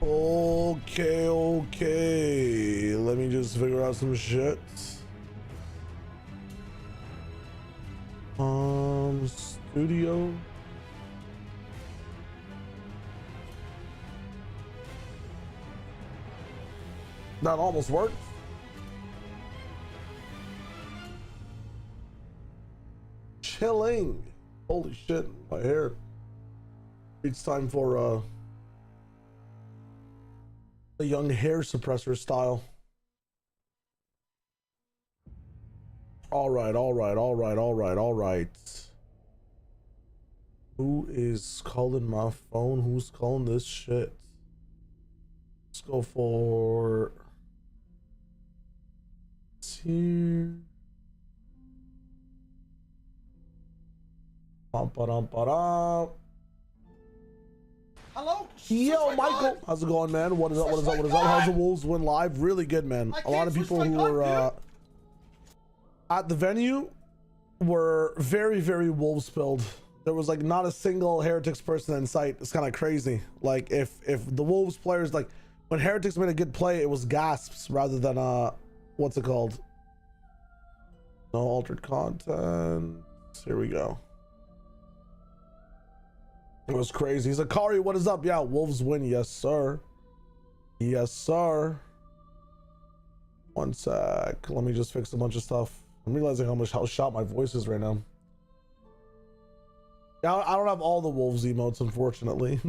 Okay. Let me just figure out some shit. Studio. That almost worked. Chilling. Holy shit, my hair. It's time for a young hair suppressor style. All right. Who is calling my phone? Who's calling this shit? Let's go for here. Hello? Yo, Michael. How's it going, man? What is up? How's the Wolves win live? Really good, man. A lot of people who were at the venue were very, very Wolves pilled. There was like not a single Heretics person in sight. It's kind of crazy. Like if the Wolves players, like when Heretics made a good play, it was gasps rather than what's it called? No altered content. Here we go. It was crazy. He's like, Kari, what is up? Yeah, Wolves win. Yes, sir. Yes, sir. One sec. Let me just fix a bunch of stuff. I'm realizing how shot my voice is right now. Yeah, I don't have all the Wolves emotes, unfortunately.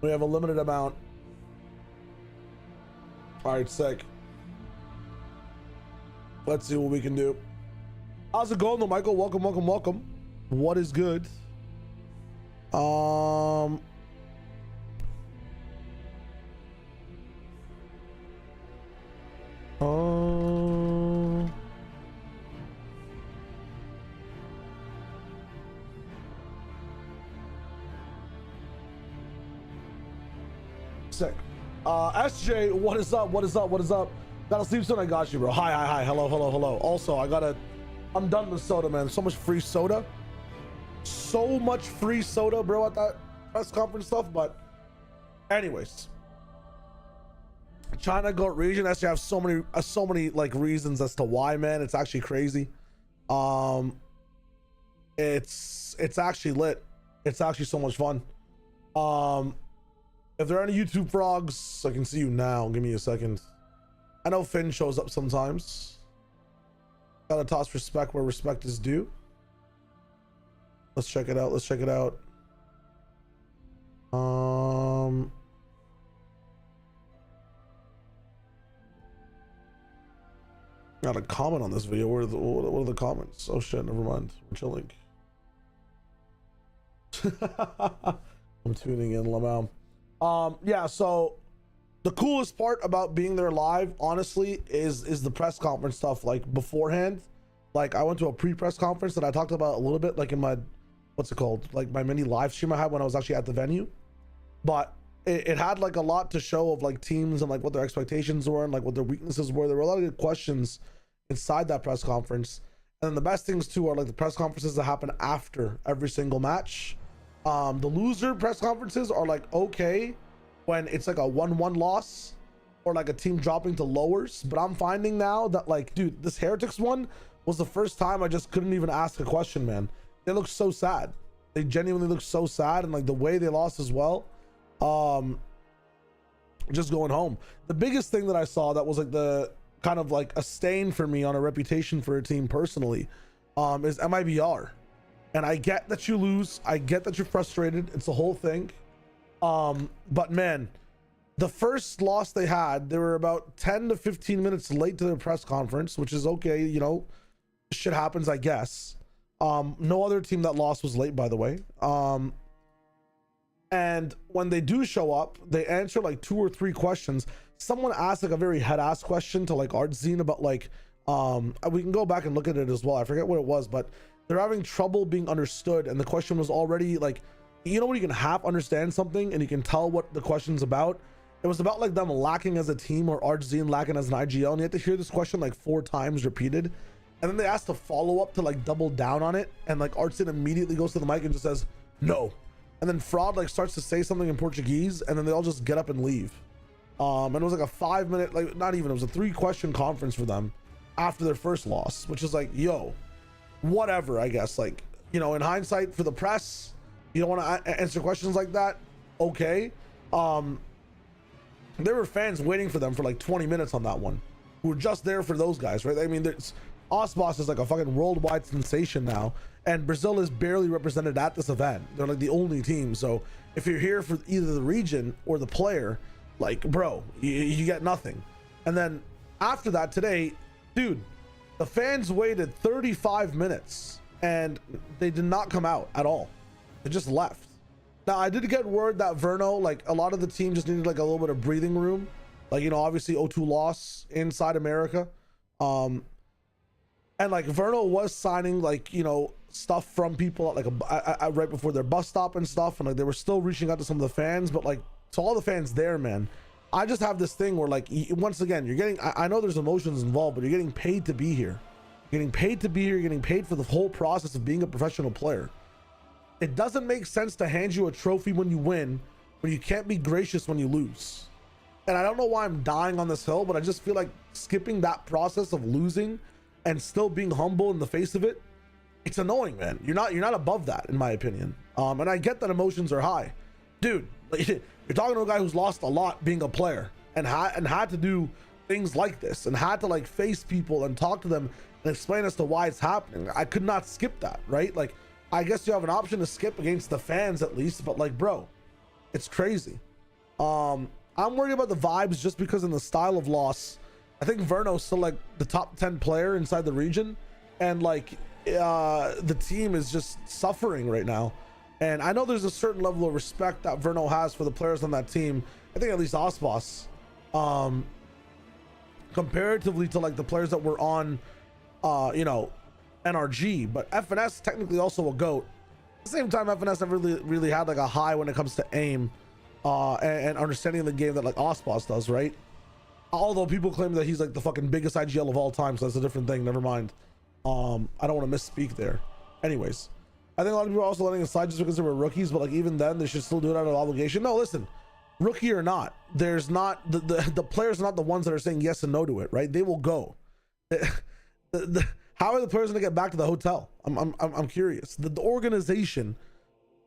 We have a limited amount. All right, sick. Let's see what we can do. How's it going, though, Michael? Welcome. What is good? Sick. SJ, what is up? Gotta sleep soon. I got you, bro. Hi. Hello. Also, I'm done with soda, man. So much free soda. So much free soda, bro, at that press conference stuff. But anyways, China GOAT region actually have so many like reasons as to why, man. It's actually crazy. It's actually lit. It's actually so much fun. If there are any YouTube frogs, I can see you now. Give me a second. I know Finn shows up sometimes. Gotta toss respect where respect is due. Let's check it out. Got a comment on this video. What are the comments? Oh shit, never mind. We're chilling. I'm tuning in, Lamau. Yeah, so the coolest part about being there live, honestly, is the press conference stuff. Like beforehand, like I went to a pre-press conference that I talked about a little bit, like in my, what's it called, like my mini live stream I had when I was actually at the venue. But it had like a lot to show of like teams and like what their expectations were and like what their weaknesses were. There were a lot of good questions inside that press conference. And then the best things too are like the press conferences that happen after every single match. The loser press conferences are like okay when it's like a 1-1 loss or like a team dropping to lowers. But I'm finding now that like, dude, this Heretics one was the first time I just couldn't even ask a question, man. They look so sad. They genuinely look so sad, and like the way they lost as well. Just going home. The biggest thing that I saw that was like the kind of like a stain for me on a reputation for a team personally, is MIBR. And I get that you lose. I get that you're frustrated. It's the whole thing. But man, the first loss they had, they were about 10 to 15 minutes late to their press conference, which is okay. You know, shit happens, I guess. No other team that lost was late, by the way. And when they do show up, they answer like 2 or 3 questions. Someone asked like a very head-ass question to like Artzine about like, we can go back and look at it as well. I forget what it was, but they're having trouble being understood. And the question was already like, you know when you can half understand something and you can tell what the question's about? It was about like them lacking as a team or Artzine lacking as an IGL. And you have to hear this question like 4 times repeated. And then they asked to follow up to like double down on it. And like Artzine immediately goes to the mic and just says, no. and then Fraud like starts to say something in Portuguese, and then they all just get up and leave. And it was like a 5-minute, like not even, it was a 3-question conference for them after their first loss, which is like, yo, whatever, I guess. Like, you know, in hindsight, for the press, you don't want to answer questions like that. Okay. There were fans waiting for them for like 20 minutes on that one, who were just there for those guys, right? I mean, there's Osboss is like a fucking worldwide sensation now, and Brazil is barely represented at this event. They're like the only team. So if you're here for either the region or the player, like, bro, you get nothing. And then after that today, dude, the fans waited 35 minutes and they did not come out at all. They just left. Now, I did get word that Verno, like a lot of the team just needed like a little bit of breathing room. Like, you know, obviously O2 loss inside America. And like Verno was signing like, you know, stuff from people at like right before their bus stop and stuff. And like, they were still reaching out to some of the fans, but like, to all the fans there, man, I just have this thing where like, once again, you're getting, I know there's emotions involved, but you're getting paid to be here. You're getting paid to be here. You're getting paid for the whole process of being a professional player. It doesn't make sense to hand you a trophy when you win, but you can't be gracious when you lose. And I don't know why I'm dying on this hill, but I just feel like skipping that process of losing and still being humble in the face of it, it's annoying, man. You're not above that, in my opinion. And I get that emotions are high, dude. You're talking to a guy who's lost a lot being a player and had to do things like this and had to like face people and talk to them and explain as to why it's happening. I could not skip that, right? Like, I guess you have an option to skip against the fans at least, but like, bro, it's crazy. I'm worried about the vibes just because in the style of loss, I think Verno's still like the top 10 player inside the region, and like the team is just suffering right now. And I know there's a certain level of respect that Verno has for the players on that team. I think at least Osboss, comparatively to like the players that were on, you know, NRG, but FNS technically also a GOAT. At the same time, FNS never really had like a high when it comes to aim and understanding the game that like Osboss does, right? Although people claim that he's like the fucking biggest IGL of all time, so that's a different thing. Never mind. I don't want to misspeak there. Anyways, I think a lot of people are also letting it slide just because they were rookies, but like even then they should still do it out of obligation. No, listen, rookie or not, there's not the players are not the ones that are saying yes and no to it, right? They will go. How are the players gonna get back to the hotel? I'm curious. The organization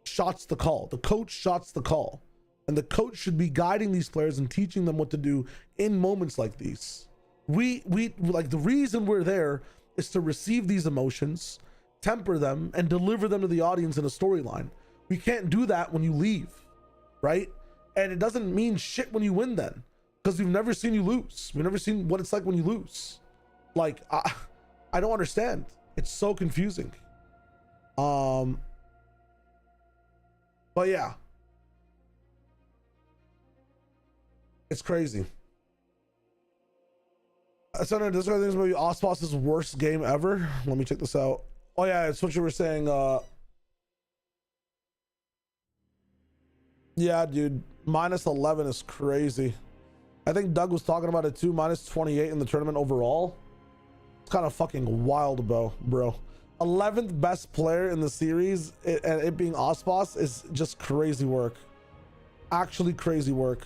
shots the call. The coach shots the call, and the coach should be guiding these players and teaching them what to do in moments like these. We like, the reason we're there is to receive these emotions, temper them, and deliver them to the audience in a storyline. We can't do that when you leave, right? And it doesn't mean shit when you win then, because we've never seen you lose. We've never seen what it's like when you lose. Like, I don't understand. It's so confusing. But yeah, it's crazy. So this guy thinks maybe Osboss's worst game ever. Let me check this out. Oh yeah, it's what you were saying. Yeah, dude, -11 is crazy. I think Doug was talking about it too. -28 in the tournament overall. It's kind of fucking wild, bro. 11th best player in the series, and it being Osboss is just crazy work. Actually crazy work.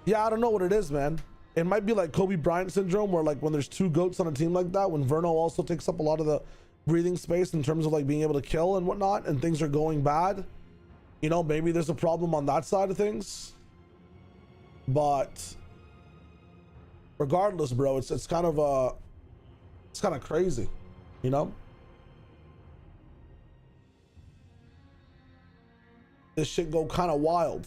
Yeah, I don't know what it is, man. It might be like Kobe Bryant syndrome, where like when there's two GOATs on a team like that, when Verno also takes up a lot of the breathing space in terms of like being able to kill and whatnot, and things are going bad, you know, maybe there's a problem on that side of things. But regardless, bro, it's kind of crazy, you know. This shit go kind of wild.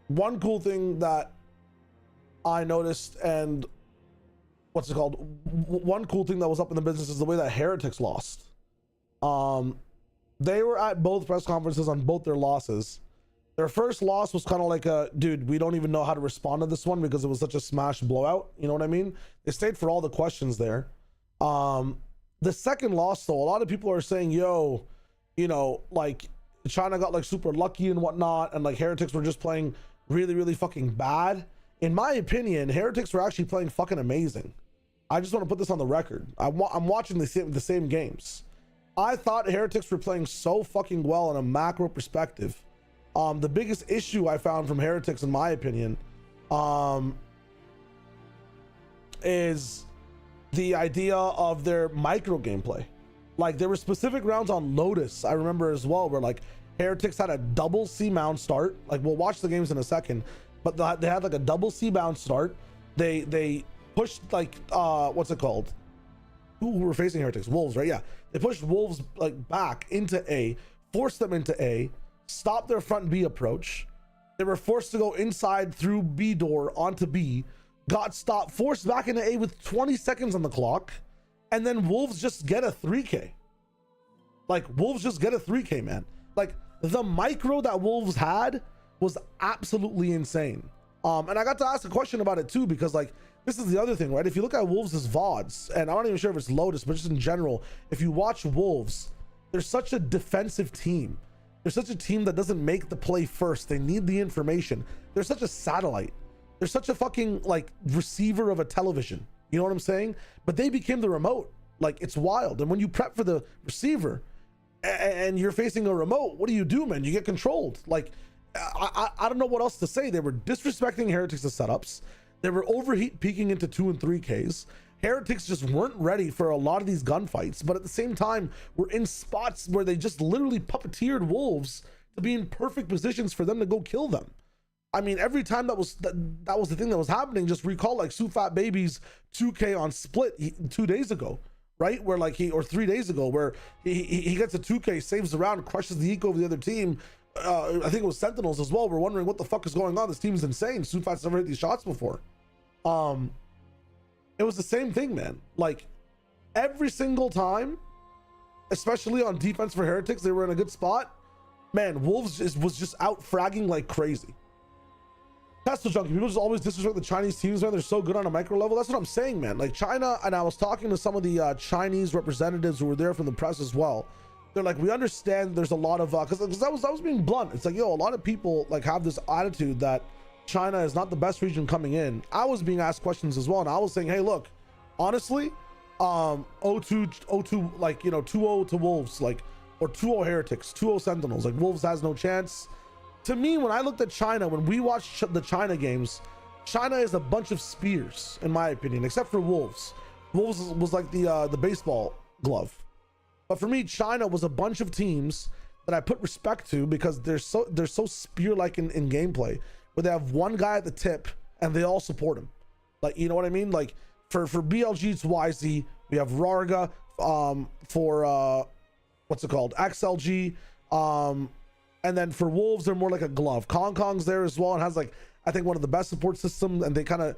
One cool thing that I noticed, and what's it called? One cool thing that was up in the business is the way that Heretics lost. They were at both press conferences on both their losses. Their first loss was kind of like a, dude, we don't even know how to respond to this one because it was such a smash blowout. You know what I mean? They stayed for all the questions there. The second loss, though, a lot of people are saying, yo, you know, like China got like super lucky and whatnot, and like Heretics were just playing really, really fucking bad. In my opinion, Heretics were actually playing fucking amazing. I just want to put this on the record. I'm watching the same games. I thought Heretics were playing so fucking well in a macro perspective. The biggest issue I found from Heretics, in my opinion, is the idea of their micro gameplay. Like, there were specific rounds on Lotus, I remember as well, where like Heretics had a double C mount start. Like, we'll watch the games in a second, but they had like a double C mount start. They pushed like what's it called? Who were facing Heretics? Wolves, right? Yeah, they pushed Wolves like back into A, forced them into A, stopped their front B approach. They were forced to go inside through B door onto B, got stopped, forced back into A with 20 seconds on the clock, and then Wolves just get a 3K. Like, Wolves just get a 3K, man. Like, the micro that Wolves had was absolutely insane. And I got to ask a question about it too, because like, this is the other thing, right? If you look at Wolves' VODs, and I'm not even sure if it's Lotus, but just in general, if you watch Wolves, they're such a defensive team. They're such a team that doesn't make the play first. They need the information. They're such a satellite. They're such a fucking like receiver of a television. You know what I'm saying? But they became the remote. Like, it's wild. And when you prep for the receiver and you're facing a remote, what do, man? You get controlled. Like, I don't know what else to say. They were disrespecting Heretics' setups. They were overheat peeking into 2 and 3Ks. Heretics just weren't ready for a lot of these gunfights, but at the same time, we're in spots where they just literally puppeteered Wolves to be in perfect positions for them to go kill them. I mean, every time that was the thing that was happening, just recall like Sufat Baby's 2K on Split 2 days ago, right? Where like or 3 days ago, where he gets a 2K, saves the round, crushes the eco of the other team. I think it was Sentinels as well. We're wondering what the fuck is going on. This team is insane. Sufat's never hit these shots before. It was the same thing, man. Like, every single time, especially on defense for Heretics, they were in a good spot. Man, Wolves was just out fragging like crazy. Tesla Junkie, people just always disrespect the Chinese teams, man. They're so good on a micro level. That's what I'm saying, man. Like, China, and I was talking to some of the Chinese representatives who were there from the press as well. They're like, we understand there's a lot of because I was being blunt. It's like, yo, a lot of people like have this attitude that China is not the best region coming in. I was being asked questions as well, and I was saying, hey, look, honestly, 0-2, like, you know, 2-0 to Wolves, like, or 2-0 Heretics, 2-0 Sentinels. Like, Wolves has no chance. To me, when I looked at China, when we watched the China games, China is a bunch of spears, in my opinion, except for Wolves. Wolves was like the baseball glove. But for me, China was a bunch of teams that I put respect to because they're so spear-like in gameplay, where they have one guy at the tip and they all support him. Like, you know what I mean? Like, for BLG, it's YZ. We have Rarga for what's it called? XLG. And then for Wolves, they're more like a glove. Kong's there as well and has like, I think, one of the best support systems, and they kind of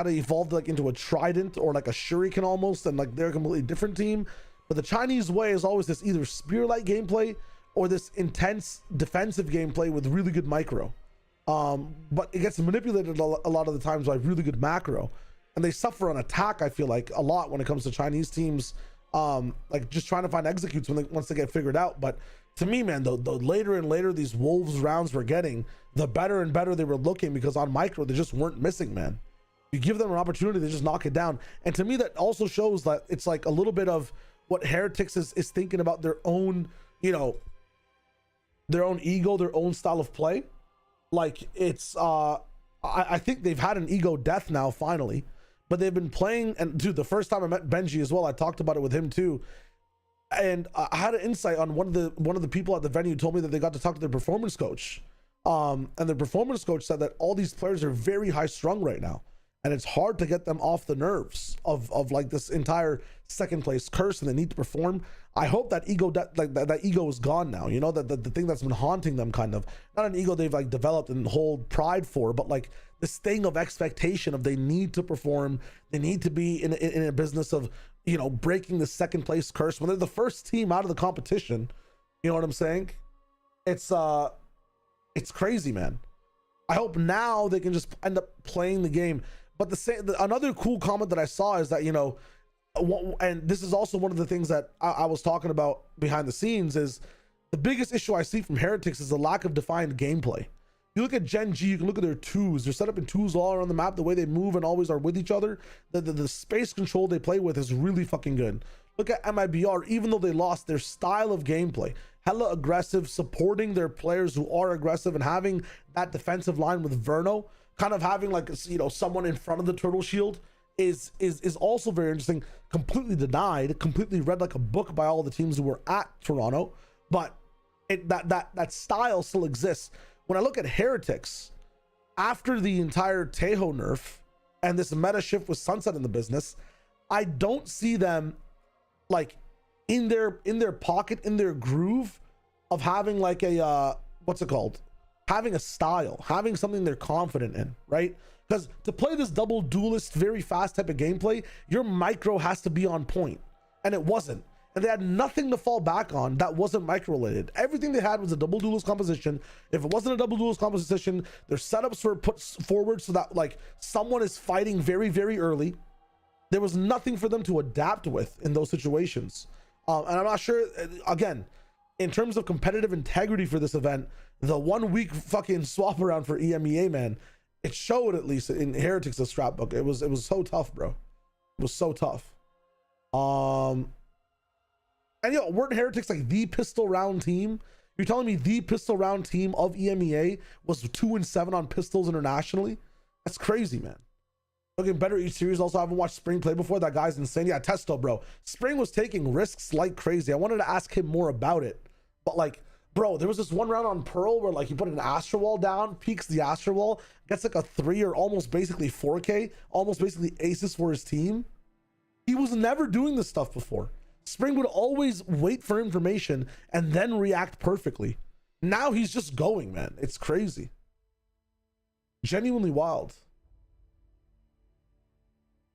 evolved like into a trident or like a shuriken almost, and like they're a completely different team. But the Chinese way is always this either spear-like gameplay or this intense defensive gameplay with really good micro. But it gets manipulated a lot of the times by really good macro, and they suffer on attack, I feel like, a lot when it comes to Chinese teams, like just trying to find executes once they get figured out. But to me, man, the later and later these Wolves rounds were getting, the better and better they were looking, because on micro they just weren't missing, man. You give them an opportunity, they just knock it down. And to me, that also shows that it's like a little bit of what Heretics is thinking about their own, you know, their own ego, their own style of play. Like, it's I think they've had an ego death now finally, but they've been playing. And dude, the first time I met Benji as well, I talked about it with him too, and I had an insight on one of the people at the venue told me that they got to talk to their performance coach, and the performance coach said that all these players are very high strung right now, and it's hard to get them off the nerves of like this entire second place curse, and they need to perform. I hope that ego, that ego is gone now, you know, that the thing that's been haunting them, kind of, not an ego they've like developed and hold pride for, but like this thing of expectation of they need to perform, they need to be in a business of, you know, breaking the second place curse when they're the first team out of the competition. You know what I'm saying? It's crazy, man. I hope now they can just end up playing the game. But another cool comment that I saw is that, you know, and this is also one of the things that I was talking about behind the scenes, is the biggest issue I see from Heretics is the lack of defined gameplay. You look at Gen G, you can look at their twos. They're set up in twos all around the map. The way they move and always are with each other. The space control they play with is really fucking good. Look at MIBR, even though they lost, their style of gameplay, hella aggressive, supporting their players who are aggressive, and having that defensive line with Verno, kind of having like, you know, someone in front of the turtle shield is also very interesting. Completely denied, completely read like a book by all the teams who were at Toronto, but that style still exists. When I look at Heretics, after the entire Tejo nerf and this meta shift with Sunset in the business, I don't see them like in their pocket, in their groove of having like a what's it called, having a style, having something they're confident in, right? Because to play this double duelist very fast type of gameplay, your micro has to be on point, and it wasn't. And they had nothing to fall back on that wasn't micro related. Everything they had was a double duelist composition. If it wasn't a double duelist composition, their setups were put forward so that like someone is fighting very, very early. There was nothing for them to adapt with in those situations. And I'm not sure, again, in terms of competitive integrity for this event, the 1 week fucking swap around for EMEA, man, it showed at least in Heretics, the scrapbook. It was so tough, bro. It was so tough. And yo, weren't Heretics like the pistol round team? You're telling me the pistol round team of EMEA was 2-7 on pistols internationally? That's crazy, man. Looking better each series. Also, I haven't watched Spring play before. That guy's insane. Yeah, Testo, bro. Spring was taking risks like crazy. I wanted to ask him more about it, but like, bro, there was this one round on Pearl where like he put an Astro Wall down, peeks the Astro Wall, gets like a 3 or almost basically 4K, almost basically aces for his team. He was never doing this stuff before. Spring would always wait for information and then react perfectly. Now he's just going, man. It's crazy. Genuinely wild.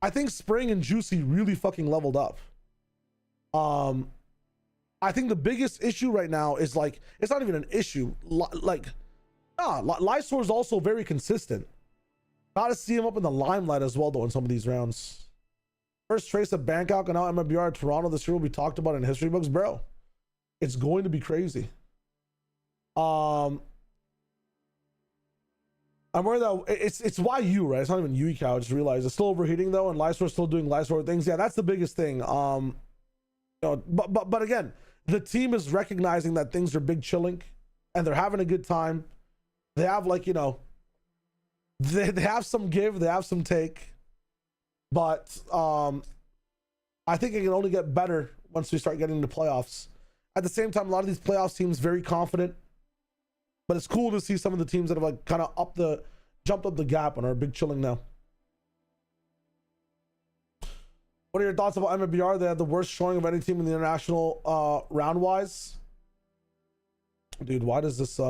I think Spring and Juicy really fucking leveled up. I think the biggest issue right now is like, it's not even an issue. Lysor is also very consistent. Gotta see him up in the limelight as well, though, in some of these rounds. First trace of Bangkok and now MIBR Toronto this year will be talked about in history books, bro. It's going to be crazy. I'm worried that it's YU, right? It's not even UE cow. I just realized it's still overheating though, and Lysor's still doing Lysor things. Yeah, that's the biggest thing. You know, but again, the team is recognizing that things are big chilling, and they're having a good time. They have like, you know, they have some give, they have some take. But I think it can only get better once we start getting into playoffs. At the same time, a lot of these playoffs teams very confident, but it's cool to see some of the teams that have like kind of jumped up the gap and are big chilling now. What are your thoughts about MIBR? They had the worst showing of any team in the international round wise. Dude, why does this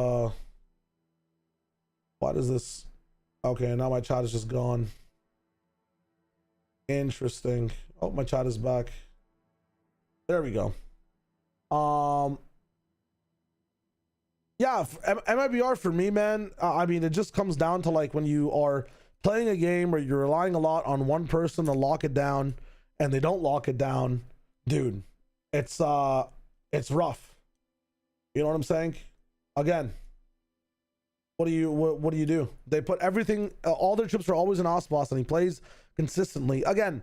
okay, now my chat is just gone. Interesting. Oh, my chat is back. There we go. Yeah, MIBR for me, man, I mean, it just comes down to like when you are playing a game where you're relying a lot on one person to lock it down and they don't lock it down, dude, it's rough. You know what I'm saying? Again, what do you do? They put everything, all their chips are always in Osboss, and he plays consistently. Again,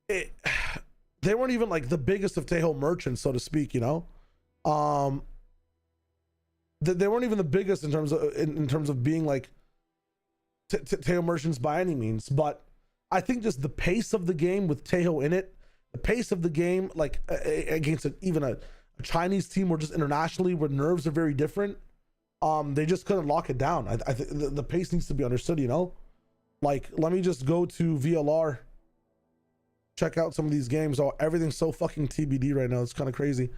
they weren't even like the biggest of Tejo merchants, so to speak, you know. They weren't even the biggest in terms of being like Tejo merchants by any means, but I think just the pace of the game with Tejo in it, the pace of the game like against even a Chinese team or just internationally where nerves are very different, they just couldn't lock it down. I think the pace needs to be understood, you know. Like, let me just go to VLR, check out some of these games. Oh, everything's so fucking TBD right now. It's kind of crazy.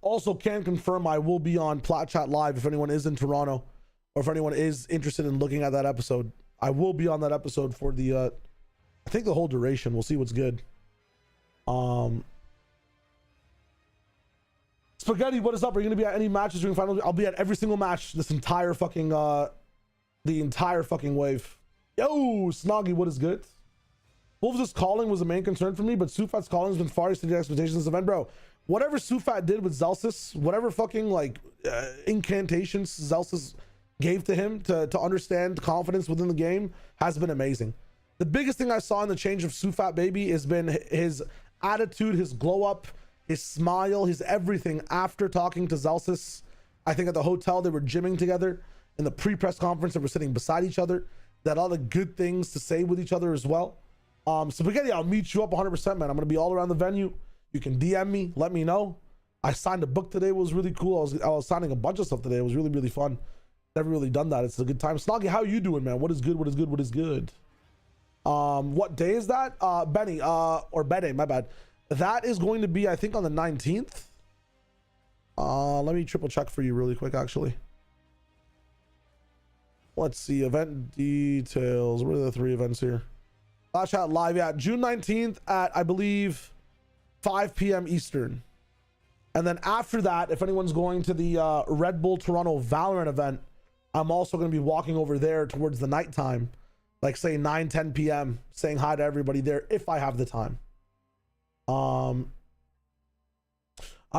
Also can confirm I will be on Plat Chat Live if anyone is in Toronto, or if anyone is interested in looking at that episode. I will be on that episode for the I think the whole duration. We'll see what's good. Spaghetti, what is up? Are you gonna be at any matches during finals? I'll be at every single match this entire fucking the entire fucking wave. Yo, Snoggy, what is good? Wolves' calling was the main concern for me, but Sufat's calling has been far exceeded expectations this event, bro. whatever Sufat did with Zelsis, whatever fucking like incantations Zelsis gave to him to understand confidence within the game has been amazing. The biggest thing I saw in the change of Sufat Baby has been his attitude, his glow up, his smile, his everything after talking to Zelsis. I think at the hotel they were gymming together. In the pre-press conference they were sitting beside each other. They had all the good things to say with each other as well. Spaghetti, I'll meet you up 100%, man. I'm gonna be all around the venue. You can DM me, let me know. I signed a book today, it was really cool. I was signing a bunch of stuff today. It was really, really fun. Never really done that. It's a good time. Snoggy, how you doing, man? What is good? What is good? What is good? What day is that? Benny, or Bede, my bad. That is going to be, I think, on the 19th. Let me triple check for you really quick, actually. Let's see, event details. What are the 3 events here? Flash Chat Live, yeah, June 19th at, I believe, 5 p.m. Eastern. And then after that, if anyone's going to the Red Bull Toronto Valorant event, I'm also going to be walking over there towards the nighttime, like say 9-10 p.m., saying hi to everybody there if I have the time. I'm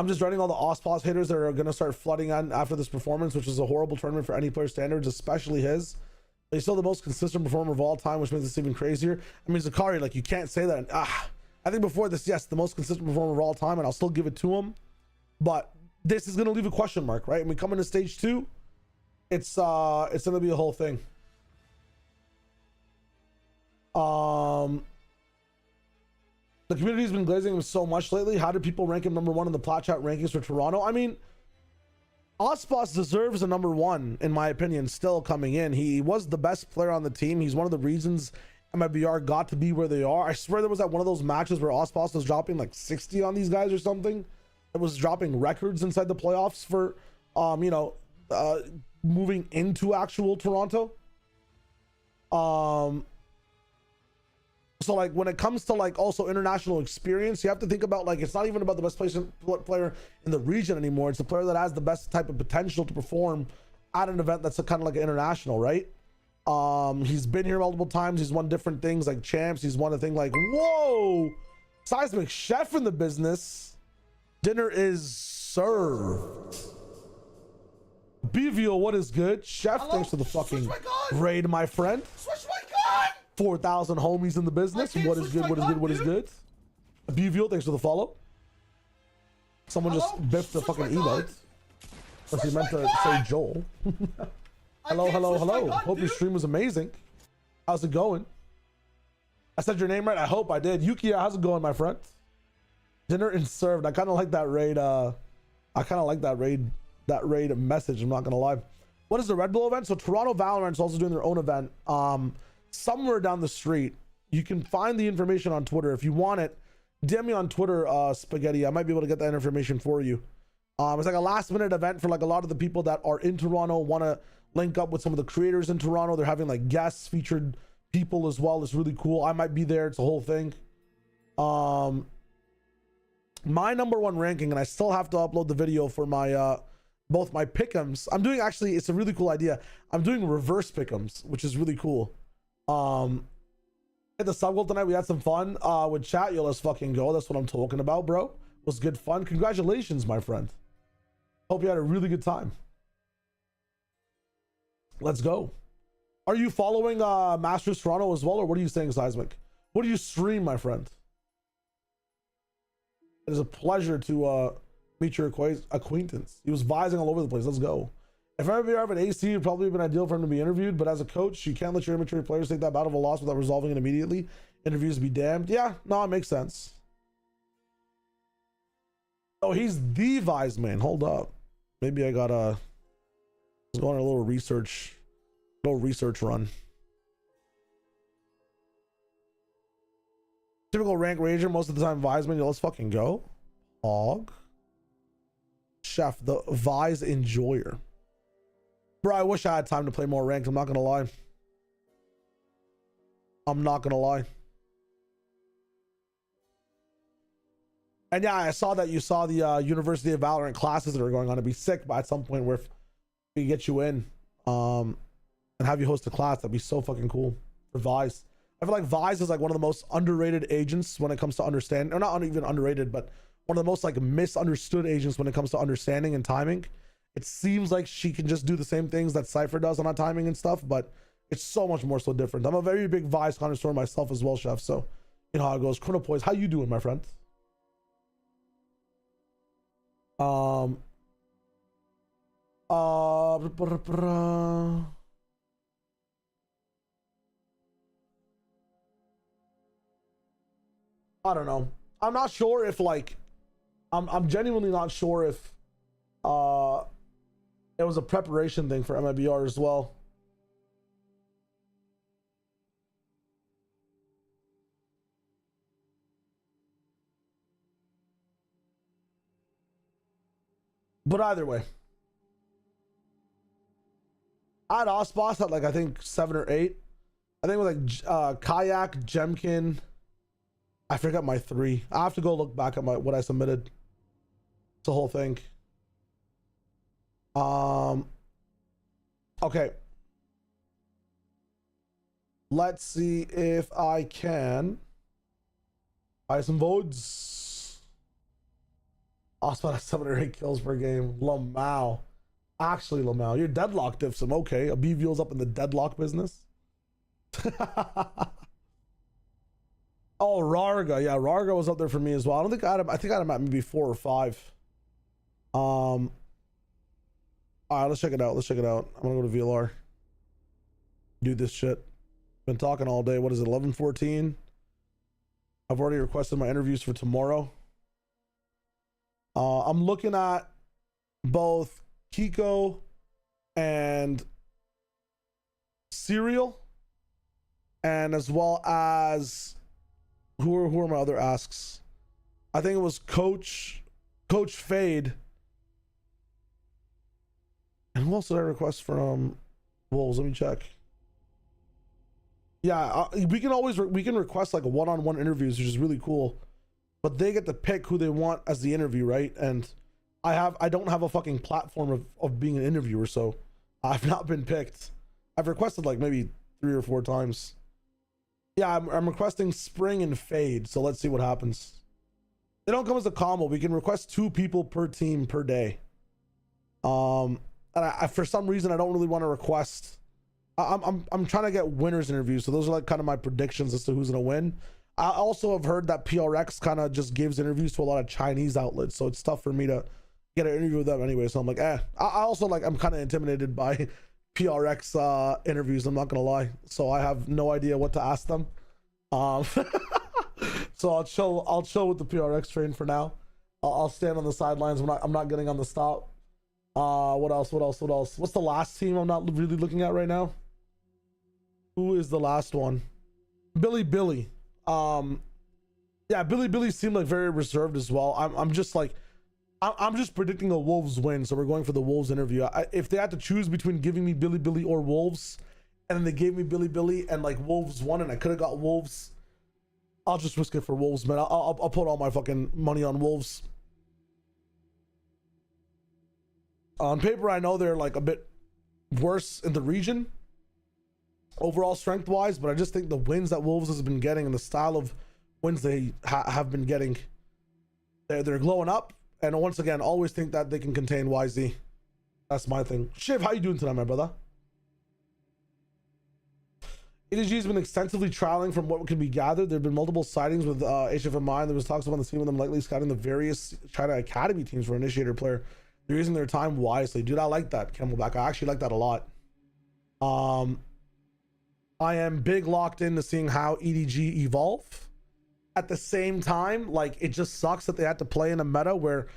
just dreading all the OSPOS haters that are going to start flooding on after this performance, which is a horrible tournament for any player standards, especially his. He's still the most consistent performer of all time, which makes this even crazier. I mean, Zakari, like, you can't say that. I think before this, yes, the most consistent performer of all time, and I'll still give it to him. But this is going to leave a question mark, right? When we come into stage 2, it's going to be a whole thing. The community's been glazing him so much lately. How did people rank him number 1 in the Plat Chat rankings for Toronto? I mean, Ospas deserves a number 1, in my opinion, still coming in. He was the best player on the team. He's one of the reasons MIBR got to be where they are. I swear there was that one of those matches where Ospas was dropping like 60 on these guys or something. It was dropping records inside the playoffs for, moving into actual Toronto. So like when it comes to like also international experience, you have to think about like it's not even about the best player in the region anymore. It's the player that has the best type of potential to perform at an event that's kind of like international, right? He's been here multiple times. He's won different things like champs. He's won a thing like, whoa, Seismic Chef in the business. Dinner is served. BVO, what is good? Chef, hello? Thanks for the fucking raid, my friend. Switch my gun! 4,000 homies in the business. What is good? What is good? What is good? BVO, thanks for the follow. Someone just biffed the fucking emote. Unless he meant to say Joel. Hello, hello, hello. Hope your stream was amazing. How's it going? I said your name right. I hope I did. Yuki, how's it going, my friend? Dinner and served. I kind of like that raid. I kind of like that raid message. I'm not gonna lie. What is the Red Bull event? So Toronto Valorant's also doing their own event. Somewhere down the street. You can find the information on Twitter if you want it. DM me on Twitter, Spaghetti. I might be able to get that information for you. It's like a last minute event for like a lot of the people that are in Toronto, want to link up with some of the creators in Toronto. They're having like guests, featured people as well. It's really cool. I might be there. It's a whole thing. My number 1 ranking, and I still have to upload the video for my both my pick'ems. I'm doing, actually, it's a really cool idea. I'm doing reverse pick'ems, which is really cool. At the sub goal tonight, we had some fun with chat. Yo, let's fucking go. That's what I'm talking about, bro. It was good fun. Congratulations, my friend. Hope you had a really good time. Let's go. Are you following Masters Toronto as well, or what are you saying, Seismic? What do you stream, my friend? It is a pleasure to meet your acquaintance. He was vising all over the place. Let's go. If I ever have an AC, it'd probably have been ideal for him to be interviewed, but as a coach, you can't let your immature players take that bout of a loss without resolving it immediately. Interviews be damned. Yeah, no, it makes sense. Oh, he's the Vise man. Hold up. Maybe I gotta go on a little research run. Typical rank ranger, most of the time Vise man. Yo, let's fucking go. Hog. Chef, the Vise enjoyer. Bro, I wish I had time to play more ranked. I'm not gonna lie. I'm not gonna lie. And yeah, I saw that you saw the University of Valorant classes that are going on. It'd be sick, but at some point where if we get you in and have you host a class, that'd be so fucking cool for Vise. I feel like Vise is like one of the most underrated agents when it comes to understanding, or not even underrated, but one of the most like misunderstood agents when it comes to understanding and timing. It seems like she can just do the same things that Cypher does on our timing and stuff, but it's so much more so different. I'm a very big Vice connoisseur myself as well, chef. So you know how it goes. Chronopoise, how you doing, my friend? I don't know. I'm not sure if like I'm genuinely not sure if it was a preparation thing for MIBR as well. But either way, I had Osboss at like I think 7 or 8. I think it was like Kayak, Jemkin. I forgot my 3. I have to go look back at my what I submitted. It's the whole thing. Okay. Let's see if I can buy some votes. Osboss has 7 or 8 kills per game. Lamau. Actually, Lamau, you're deadlocked if some. Okay, a BVL's up in the deadlock business. Oh, Rarga. Yeah, Rarga was up there for me as well. I don't think I had him. I think I had him at maybe 4 or 5. All right, let's check it out. Let's check it out. I'm gonna go to VLR. Do this shit. Been talking all day. What is it? 11:14. I've already requested my interviews for tomorrow. I'm looking at both Kiko and Serial, and as well as who are my other asks? I think it was Coach Fade. And who else did I request from Wolves? Let me check. Yeah, we can request like one-on-one interviews, which is really cool. But they get to pick who they want as the interview, right? And I don't have a fucking platform of being an interviewer, so I've not been picked. I've requested like maybe 3 or 4 times. Yeah, I'm requesting Spring and Fade, so let's see what happens. They don't come as a combo. We can request 2 people per team per day. And I for some reason I don't really want to request. I'm trying to get winners interviews, so those are like kind of my predictions as to who's gonna win. I also have heard that PRX kind of just gives interviews to a lot of Chinese outlets, so it's tough for me to get an interview with them anyway. So I'm like, I also like I'm kind of intimidated by PRX interviews. I'm not gonna lie, so I have no idea what to ask them. So I'll chill with the PRX train for now. I'll stand on the sidelines. I'm not getting on the stop. What else? What's the last team I'm not really looking at right now? Who is the last one? Billy. Yeah, Billy seemed like very reserved as well. I'm just like, I'm just predicting a Wolves win, so we're going for the Wolves interview. If they had to choose between giving me Billy or Wolves, and then they gave me Billy and like Wolves won, and I could have got Wolves, I'll just risk it for Wolves, man. I'll put all my fucking money on Wolves. On paper, I know they're like a bit worse in the region, overall strength-wise, but I just think the wins that Wolves has been getting and the style of wins they have been getting, they're glowing up. And once again, always think that they can contain YZ. That's my thing. Shiv, how you doing tonight, my brother? EDG has been extensively trialing from what can be gathered. There have been multiple sightings with HFMI, and there was talks about the team with them likely scouting the various China Academy teams for Initiator player. They're using their time wisely. Dude, I like that, Camelback. I actually like that a lot. I am big locked into seeing how EDG evolve. At the same time, like, it just sucks that they had to play in a meta where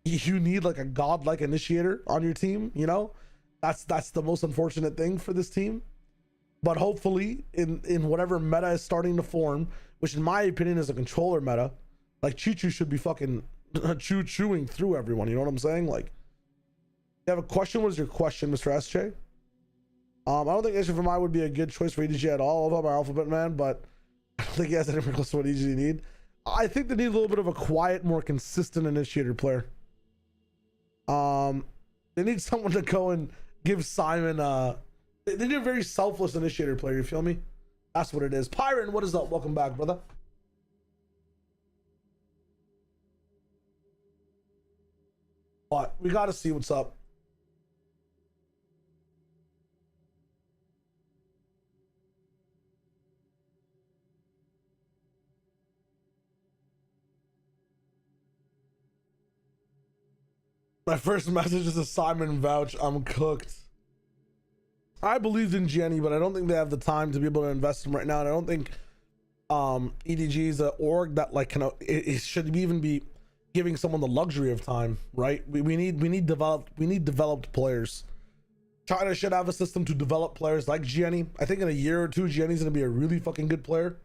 you need like a godlike initiator on your team, you know? That's the most unfortunate thing for this team. But hopefully in whatever meta is starting to form, which in my opinion is a controller meta, like Choo should be fucking chewing through everyone, you know what I'm saying? Like, you have a question? What is your question, Mr. SJ? I don't think HFMI would be a good choice for EDG at all. I love my Alphabet Man, but I don't think he has anything close to what EDG need. I think they need a little bit of a quiet, more consistent initiator player. They need someone to go and give Simon they need a very selfless initiator player, you feel me? That's what it is. Pyron, what is up? Welcome back, brother. But we got to see what's up. My first message is a Simon vouch. I'm cooked. I believed in Jenny, but I don't think they have the time to be able to invest in right now. And I don't think EDG is an org that like it should even be giving someone the luxury of time, right? We need developed players. China should have a system to develop players like Gianni. I think in a year or two, Gianni's gonna be a really fucking good player.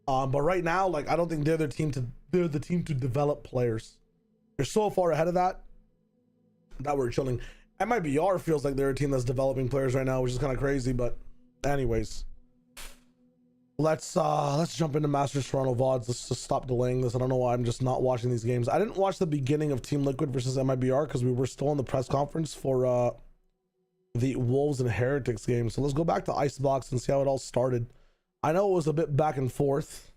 But right now, like I don't think they're the team to develop players. They're so far ahead of that we're chilling. MIBR feels like they're a team that's developing players right now, which is kind of crazy. But anyways, let's jump into Masters Toronto VODs. Let's just stop delaying this. I don't know why I'm just not watching these games. I didn't watch the beginning of Team Liquid versus MIBR because we were still in the press conference for the Wolves and Heretics game. So let's go back to Icebox and see how it all started. I know it was a bit back and forth.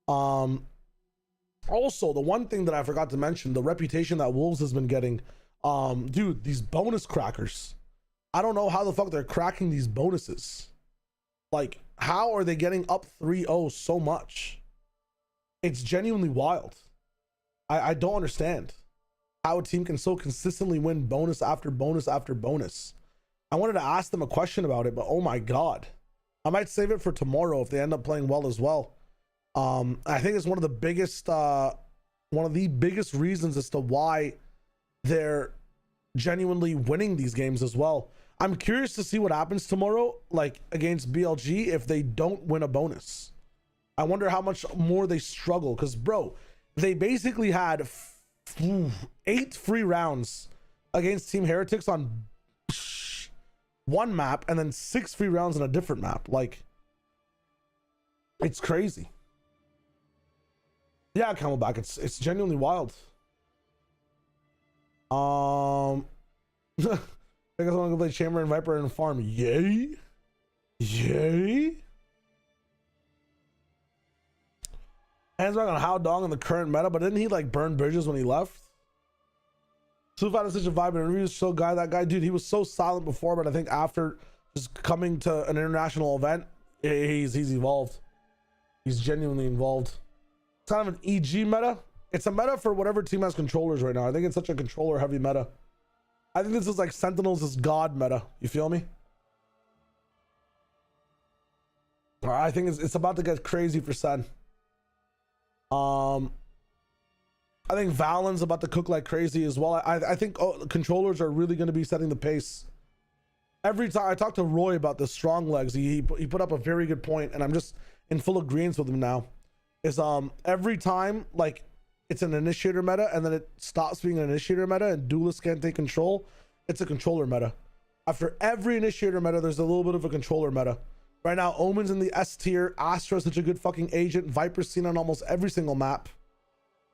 Also, the one thing that I forgot to mention, the reputation that Wolves has been getting. Dude, these bonus crackers. I don't know how the fuck they're cracking these bonuses. Like, how are they getting up 3-0 so much? It's genuinely wild. I don't understand how a team can so consistently win bonus after bonus after bonus. I wanted to ask them a question about it, but oh my god. I might save it for tomorrow if they end up playing well as well. I think it's one of the biggest reasons as to why they're genuinely winning these games as well. I'm curious to see what happens tomorrow, like against BLG, if they don't win a bonus. I wonder how much more they struggle, because bro, they basically had 8 free rounds against Team Heretics on one map and then 6 free rounds on a different map. Like, it's crazy. Yeah, Camelback, it's genuinely wild. I guess I'm gonna play Chamber and Viper and farm. Yay! Hands back on How Dong in the current meta, but didn't he like burn bridges when he left? Sufat is such a vibe in interviews. So that guy, dude, he was so silent before, but I think after just coming to an international event, he's evolved. He's genuinely involved. It's kind of an EG meta. It's a meta for whatever team has controllers right now. I think it's such a controller heavy meta. I think this is like Sentinels is God meta. You feel me? I think it's about to get crazy for Sen. I think Valen's about to cook like crazy as well. I think controllers are really going to be setting the pace. Every time I talk to Roy about the strong legs, he put up a very good point, and I'm just in full agreement with him now. Is every time like it's an initiator meta and then it stops being an initiator meta and duelists can't take control, it's a controller meta. After every initiator meta, there's a little bit of a controller meta. Right now, Omen's in the S tier. Astra is such a good fucking agent. Viper's seen on almost every single map.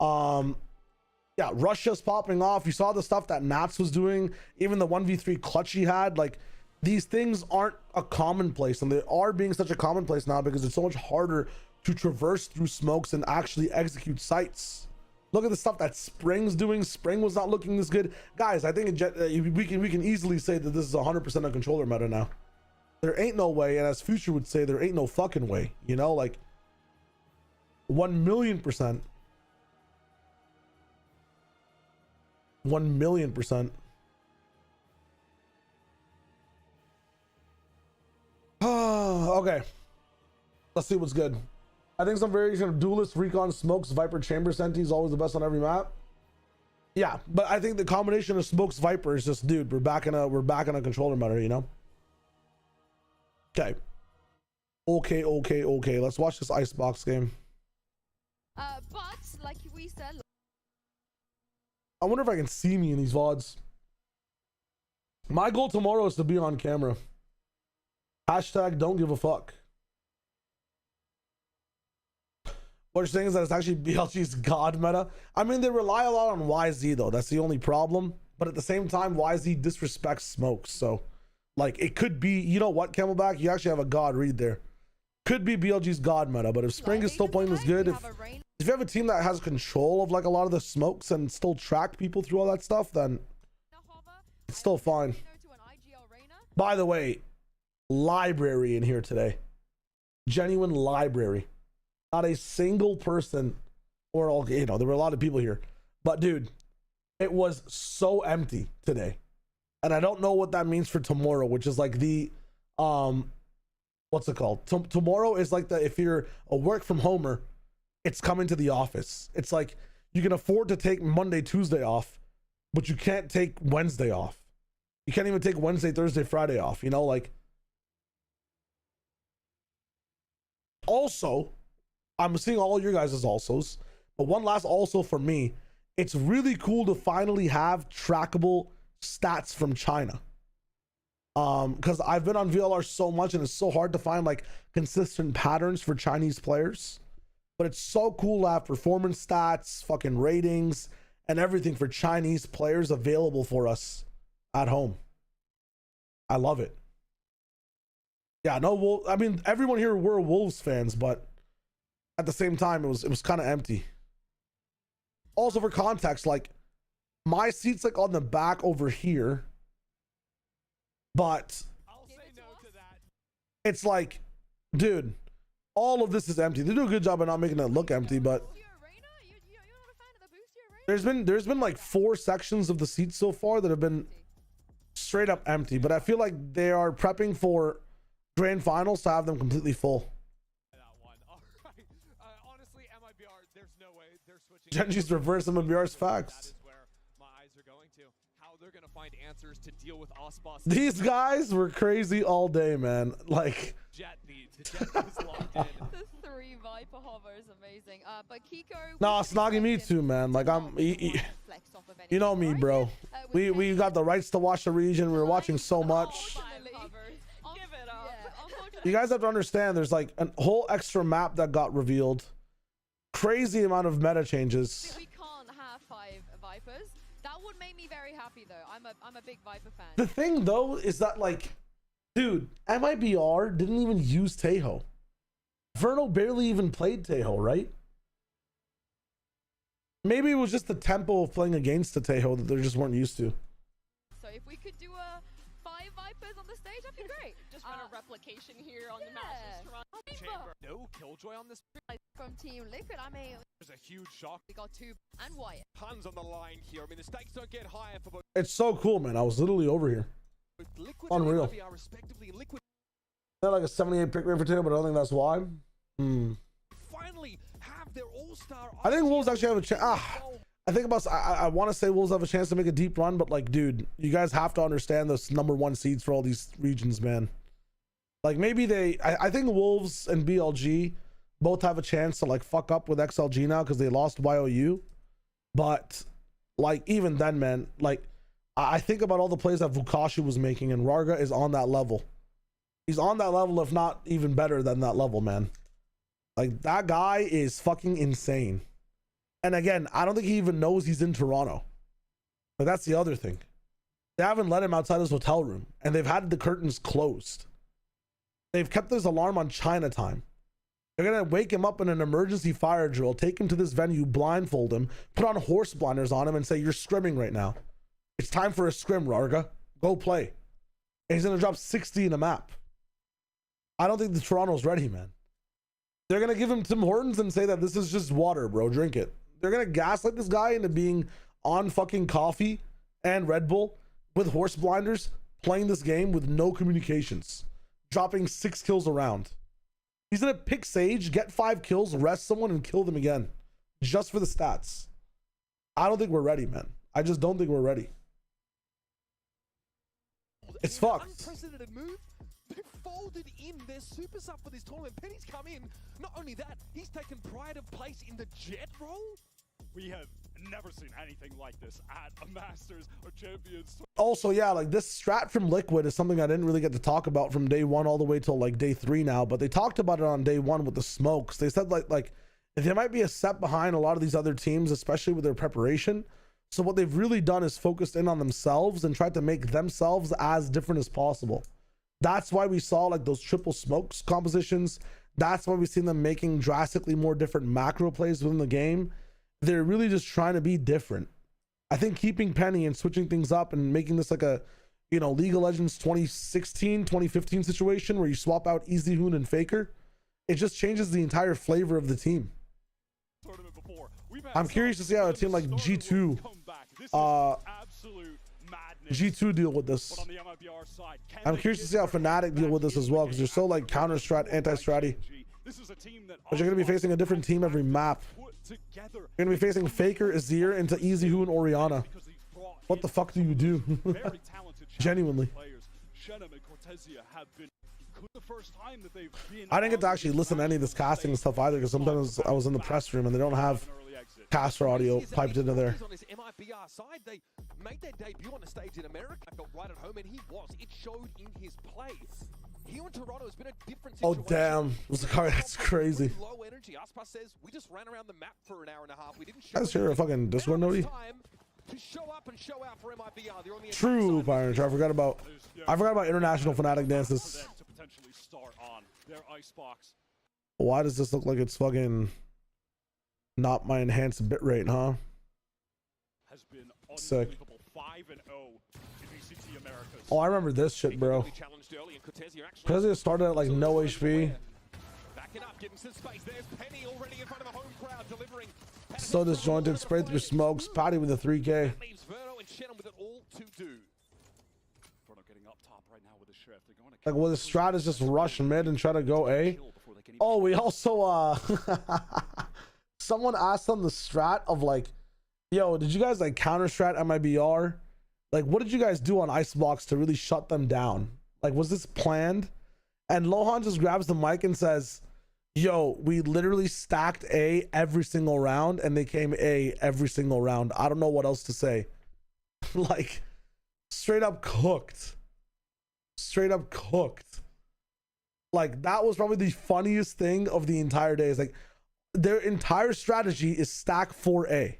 Yeah, Russia's popping off. You saw the stuff that Nats was doing. Even the 1v3 clutch he had. Like, these things aren't a commonplace, and they are being such a commonplace now because it's so much harder to traverse through smokes and actually execute sites. Look at the stuff that Spring's doing. Spring was not looking this good. Guys, I think we can easily say that this is 100% a controller meta now. There ain't no way, and as Future would say, there ain't no fucking way. You know, like 1,000,000%. 1,000,000%. Okay, let's see what's good. I think some variation of Duelist, Recon, Smokes, Viper, Chamber, Senti is always the best on every map. Yeah, but I think the combination of Smokes, Viper is just, dude, we're back in a controller meta, you know. Okay. Okay. Let's watch this Icebox game. But like we said, I wonder if I can see me in these VODs. My goal tomorrow is to be on camera. Hashtag don't give a fuck. What you're saying is that it's actually BLG's God meta. I mean, they rely a lot on YZ though. That's the only problem. But at the same time, YZ disrespects Smokes. So, like, it could be, you know what, Camelback? You actually have a God read there. could be BLG's god meta, but if Spring is still playing this good, if you have a team that has control of like a lot of the smokes and still track people through all that stuff, then it's still fine. By the way, library in here today. Genuine library. Not a single person, or all, you know, there were a lot of people here, but dude, it was so empty today. And I don't know what that means for tomorrow, which is like the what's it called? Tomorrow is like the, if you're a work from homer, it's coming to the office. It's like you can afford to take Monday, Tuesday off, but you can't take Wednesday off. You can't even take Wednesday, Thursday, Friday off, you know, like. Also, I'm seeing all your guys' alsos, but one last also for me, it's really cool to finally have trackable stats from China. Because I've been on VLR so much and it's so hard to find like consistent patterns for Chinese players, but it's so cool to have performance stats, fucking ratings, and everything for Chinese players available for us at home. I love it. Yeah, no, well, I mean, everyone here were Wolves fans, but at the same time, it was kind of empty. Also, for context, like my seat's like on the back over here, but I'll say no to that. it's like, dude, all of this is empty. They do a good job of not making it look empty, but there's been like 4 sections of the seats so far that have been straight up empty, but I feel like they are prepping for grand finals to have them completely full. That one. All right. Honestly, MIBR, there's no way they're switching. Genji's reverse MBR's That facts. is where my eyes are going to. How they're going to find answers to deal with Osboss. These guys were crazy all day, man. Like, Jet needs. Jet is locked in. The 3 Viper hover is amazing. But Kiko. nah, Snoggy, me too, man. Like, you know me, bro. We got the rights to watch the region. We were watching so much. Give it up. You guys have to understand, there's like a whole extra map that got revealed. Crazy amount of meta changes. We can't have 5 Vipers. That would make me very happy, though. I'm a big Viper fan. The thing, though, is that, like, dude, MIBR didn't even use Tejo. Verno barely even played Tejo, right? Maybe it was just the tempo of playing against the Tejo that they just weren't used to. So if we could do a 5 Vipers on the stage, that'd be great. Just run a replication here on the matches. Chamber. No killjoy on this. From Team Liquid, I mean, There's a huge shock. we got 2 and Wyatt. Tons on the line here. I mean, the stakes don't get higher for both It's so cool, man. I was literally over here. Liquid Unreal. and MIBR respectively. Liquid They're like a 78 pick rate for Tejo, but I don't think that's why. finally have their all-star. I think Wolves actually have a chance. I think about. I want to say Wolves have a chance to make a deep run, but like, dude, you guys have to understand this #1 seeds for all these regions, man. Like maybe they. I think Wolves and BLG both have a chance to like fuck up with XLG now because they lost YOU. But like even then, man, like I think about all the plays that Vukashi was making, and Rarga is on that level. He's on that level, if not even better than that level, man. Like that guy is fucking insane. And again, I don't think he even knows he's in Toronto. But that's the other thing. They haven't let him outside his hotel room, and they've had the curtains closed. They've kept this alarm on China time. They're gonna wake him up in an emergency fire drill, take him to this venue, blindfold him, put on horse blinders on him, and say, "You're scrimming right now. It's time for a scrim, Rarga. Go play." And he's gonna drop 60 in a map. I don't think the Toronto's ready, man. They're gonna give him Tim Hortons and say that this is just water, bro. Drink it. They're gonna gaslight this guy into being on fucking coffee and Red Bull with horse blinders, playing this game with no communications, dropping 6 kills around. He's gonna pick Sage, get 5 kills, rest someone, and kill them again, just for the stats. I don't think we're ready, man. I just don't think we're ready. It's fucked. Unprecedented move. They folded in their super sub for this tournament. Penny's come in. Not only that, he's taken pride of place in the Jet role. We have never seen anything like this at a Masters or Champions. Also, yeah, like this strat from Liquid is something I didn't really get to talk about from day 1 all the way till like day 3 now, but they talked about it on day 1 with the smokes. They said like there might be a step behind a lot of these other teams, especially with their preparation. So what they've really done is focused in on themselves and tried to make themselves as different as possible. That's why we saw like those triple smokes compositions. That's why we've seen them making drastically more different macro plays within the game. They're really just trying to be different. I think keeping Penny and switching things up and making this like a, you know, League of Legends 2016, 2015 situation where you swap out Easy Hoon and Faker, it just changes the entire flavor of the team. I'm curious to see how a team like G2 G2 deal with this. I'm curious to see how Fnatic deal with this as well, because they're so like counter strat, anti-stratty. But you're gonna be facing a different team every map. You're gonna be facing Faker, Azir, into Easy Who and Orianna. What the fuck do you do? Genuinely. I didn't get to actually listen to any of this casting and stuff either, because sometimes I was in the press room and they don't have caster audio piped into there. On his MIBR side, they made their debut on the stage in America. I felt right at home, and he was. It showed in his play. Here in Toronto, it's been a different situation. Oh damn! That's crazy. Low energy. Aspas says we just ran around the map for an hour and a half. We didn't show. Guys, hear a fucking Discord noti? To show up and show out for MIBR. They're on the True, Byron. I forgot about international Fnatic dances. To potentially start on their icebox. Why does this look like it's fucking not my enhanced bitrate, huh? Has been Sick. 5-0 in VCT Americas. Oh, I remember this shit, bro. Cortezia started at like no HP. Backing up, getting some space. There's Penny already in front of a home crowd delivering. So disjointed, sprayed through smokes. Patty with a 3K. That leaves Verno and Shannon with it all to do. Verno getting up top right now with the shift. They're going to Like, well, the strat is just rush mid and try to go A. Oh, we also someone asked on the strat of like, yo, did you guys like counter strat MIBR? Like, what did you guys do on Icebox to really shut them down? Like, was this planned? And Lohan just grabs the mic and says, yo, we literally stacked A every single round and they came A every single round. I don't know what else to say. Like, straight up cooked. Straight up cooked. Like, that was probably the funniest thing of the entire day. Is like, their entire strategy is stack 4A.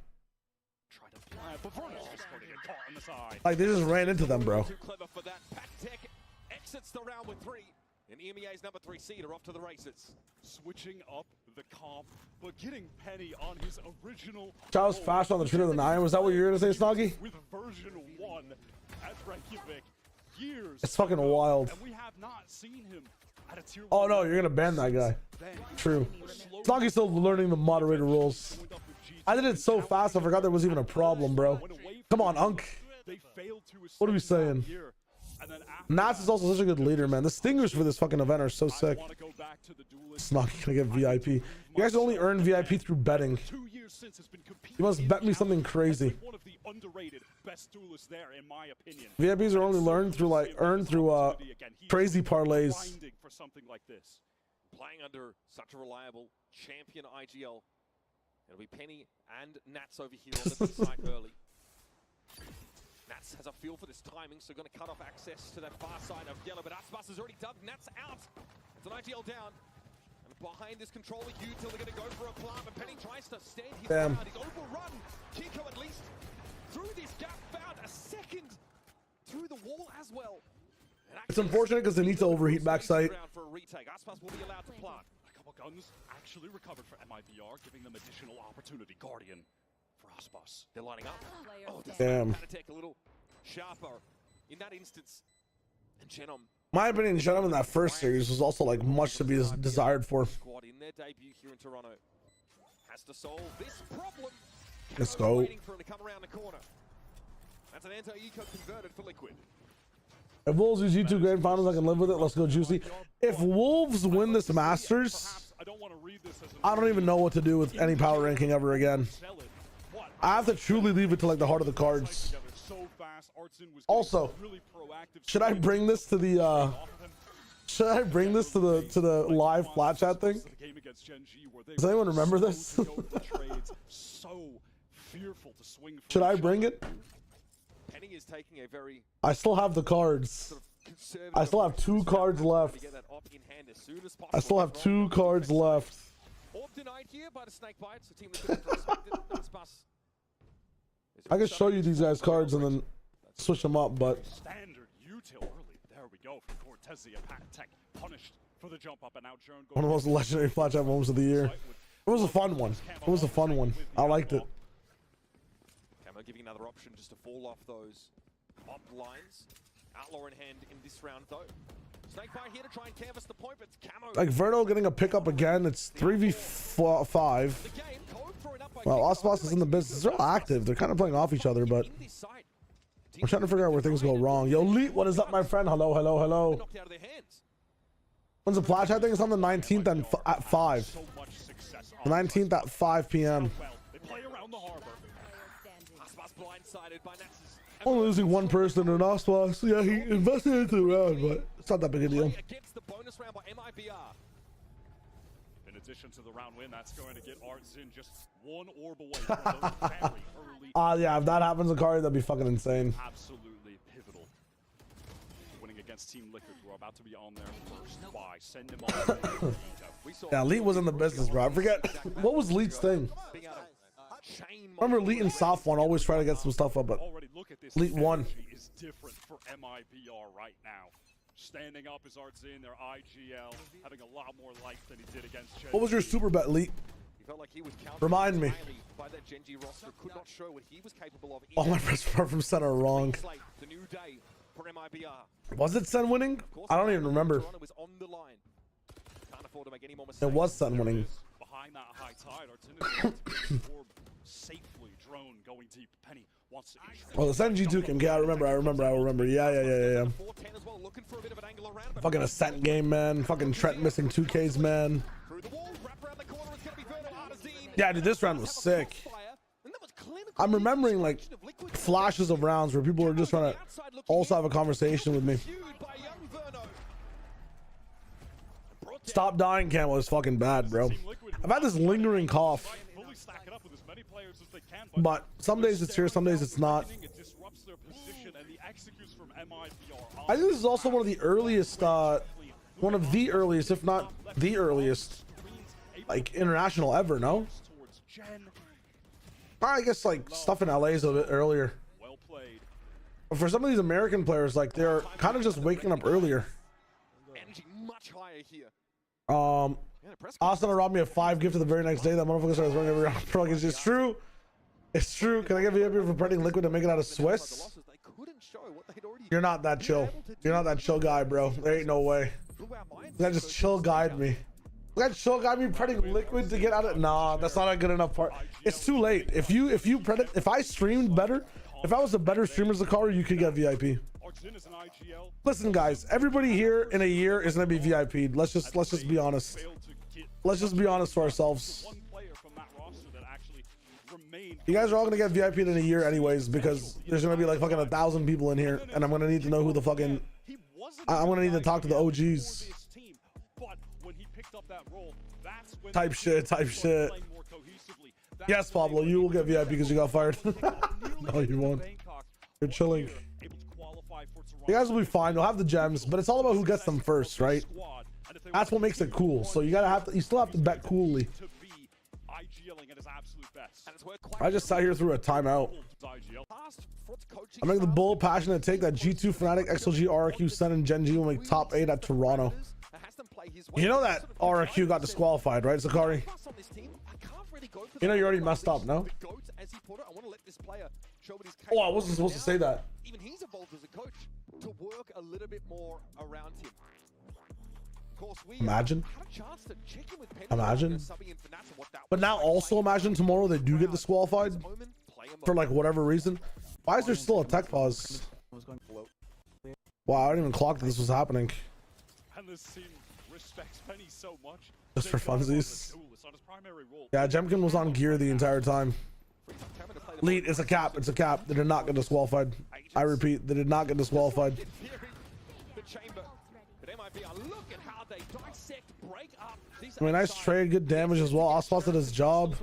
Like, they just ran into them, bro. Too clever for that. Pac-Tech exits the round with 3. And EMEA's number 3 seed are off to the races. switching up the comp, but getting Penny on his original. Charles fast on the Twitter of the 9. Was that what you were gonna say, Snoggy? With version 1 at Reykjavik. Years. It's fucking wild. And we have not seen him at a tier Oh no, you're gonna ban that guy. True. Snoggy's still learning the moderator rules. I did it so fast I forgot there was even a problem, bro. Come on, Unk. What are we saying? Nats is also such a good leader, man. The stingers for this fucking event are so sick. Snoggy gonna get VIP. You guys only earn VIP through betting. You must bet me something crazy. VIPs are only earned through crazy parlays. Playing under such a reliable champion IGL. It'll be Penny and Nats over here on the site early. Nats has a feel for this timing, so going to cut off access to that far side of yellow, but Aspas has already dubbed Nats out. It's an IGL down. And behind this controller, Util, they're going to go for a plant, and Penny tries to stand his ground. He's overrun. Kiko at least through this gap found a second through the wall as well. It's unfortunate because they need to overheat backside. For a retake. Aspas will be allowed to plant. A couple guns actually recovered for MIBR, giving them additional opportunity. Guardian for Aspas. They're lining up. Oh, damn. Attack a little sharper in that instance. And Genom. My opinion, Genom in that first series was also like much to be desired for. Squad in their debut here in Toronto has to solve this problem. Let's go. Waiting for him to come around the corner. That's an anti-eco converted for Liquid. If Wolves use G2 Grand Finals, I can live with it. Let's go, Juicy. If Wolves win this Masters, I don't even know what to do with any power ranking ever again. I have to truly leave it to like the heart of the cards. Also, should I bring this to the live flat chat thing? Does anyone remember this? Should I bring it? Penny is taking a very I still have the cards. I still have 2 cards left. I still have 2 cards left. Orb denied here by the snake bites. The team that couldn't respect it. I can show you these guys' cards and then switch them up, but standard util early. There we go from Cortezia. Pac-Tech punished for the jump up, and now Jern One of the most legendary flash out moments of the year. It was a fun one. It was a fun one. I liked it. Camo giving another option just to fall off those op lines. Outlaw in hand in this round though. Snakefire here to try and canvas the point, but it's Camo. Like Verno getting a pickup again. It's 3v5. Well, Osmos is in the business. They're all active. They're kind of playing off each other, but I'm trying to figure out where things go wrong. Yo, Leet, what is up, my friend? Hello, hello, hello. When's the Flash? I think it's on the 19th and at 5. The 19th at 5 p.m. They play around the harbor. Only losing one person in Osmos. Yeah, he invested into the round, but it's not that big a deal. In addition to the round win, that's going to get Artzin just one orb away from those very early. Yeah, if that happens, Akari, that'd be fucking insane. Absolutely pivotal. Winning against Team Liquid, who are about to be on their first buy. Send him on. Yeah, Leet was in the business, bro. I forget what was Leet's thing. Remember, Leet and Soft One always try to get some stuff up, but Leet won. Is different for MIBR right now. Standing up is Artzin, their IGL, having a lot more life than he did against Gen. What was your super bet, Leet? Remind me. By that Gen G roster, could not show what he was capable of. All my press from center are wrong. The new day for MIBR. Was it Sen winning? I don't even remember. It was Sen winning. Behind that high tide, Artzin is safely drone going deep. Penny wants to. Oh, the Sen G2 came. Yeah, I remember. Yeah. Fucking Ascent game, man. Fucking Trent missing 2Ks, man. Yeah, dude, this round was sick. I'm remembering like flashes of rounds where people were just trying to also have a conversation with me. Stop dying, Camo is fucking bad, bro. I've had this lingering cough, but some days it's here, some days it's not. I think this is also one of the earliest, if not the earliest, like international ever. No, I guess like stuff in LA is a bit earlier. But for some of these American players, like they're kind of just waking up earlier. Austin robbed me a 5 gift the very next day. That motherfucker started running every round. Pro. It's true. It's true. Can I get VIP for printing liquid to make it out of Swiss? You're not that chill. You're not that chill guy, bro. There ain't no way. That just chill guide me. That chill guide me printing liquid to get out of. Nah, that's not a good enough part. It's too late. If I streamed better, if I was a better streamer as a caller, you could get VIP. Listen, guys, everybody here in a year is gonna be VIP'd. Let's just be honest. Let's just be honest to ourselves. You guys are all gonna get VIP'd in a year anyways, because there's gonna be like fucking 1,000 people in here, and I'm gonna need to know who the fucking. I'm gonna need to talk to the OGs. Type shit. Yes, Pablo, you will get VIP because you got fired. No, you won't. You're chilling. You guys will be fine. You'll have the gems, but it's all about who gets them first, right? That's what makes it cool. So you still have to bet coolly. I just sat here through a timeout. I'm making the bold, passionate take that G2 Fnatic, XLG, RRQ, Sen, and Gen G will make top 8 at Toronto. You know that RRQ got disqualified, right, Zakari? You know you already messed up, no? Oh, I wasn't supposed to say that. Even he's evolved as a coach to work a little bit more around him. Of course, Imagine. had a chance to check in with Penny Imagine. But now also imagine tomorrow they do get disqualified for like whatever reason. Why is there still a tech pause? Wow, I didn't even clock that this was happening. And this team respects Penny so much. Just for funsies. Yeah, Jemkin was on gear the entire time. Lead, it's a cap. It's a cap. They did not get disqualified. I repeat, they did not get disqualified. I mean, nice trade, good damage as well. Oswald did his job.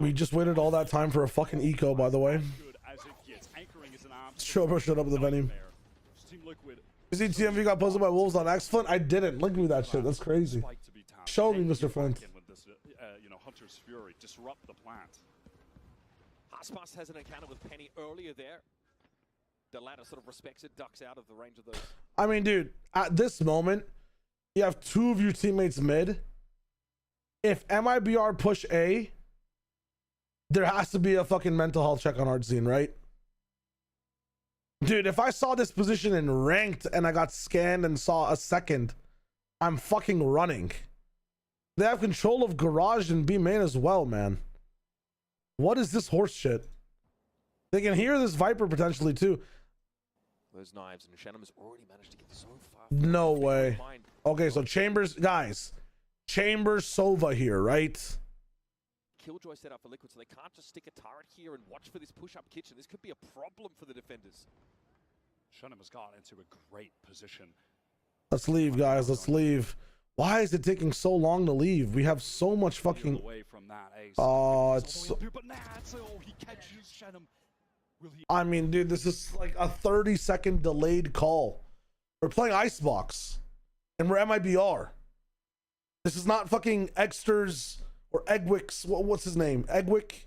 We just waited all that time for a fucking eco, by the way. Showbro showed up at the venue. You see TMV got posted by Wolves on X-Flint? I didn't. Link me that shit. That's crazy. Show me, Mr. Flint. Hunter's Fury disrupt the plant. Aspas has an encounter with Penny earlier there. the ladder sort of respects it, ducks out of the range of those. I mean, dude, at this moment, you have two of your teammates mid. If MIBR push A, there has to be a fucking mental health check on Artzine, right? Dude, if I saw this position in ranked and I got scanned and saw a second, I'm fucking running. They have control of garage and B main as well, man. What is this horse shit? They can hear this Viper potentially too. Those knives, and Shannon has already managed to get so far. No way. Okay, so Chambers, guys. Chambers Sova here, right? Killjoy set up for Liquid, so they can't just stick a turret here and watch for this push-up kitchen. This could be a problem for the defenders. Shannon has got into a great position. Let's leave, guys. Let's leave. Why is it taking so long to leave? We have so much fucking... Away from that ace. Oh, it's... But Nats, he catches Shannon. Will he... I mean, dude, this is like a 30-second delayed call. We're playing Icebox, and we're MIBR. This is not fucking Exters or Egwick's. What's his name? Egwick.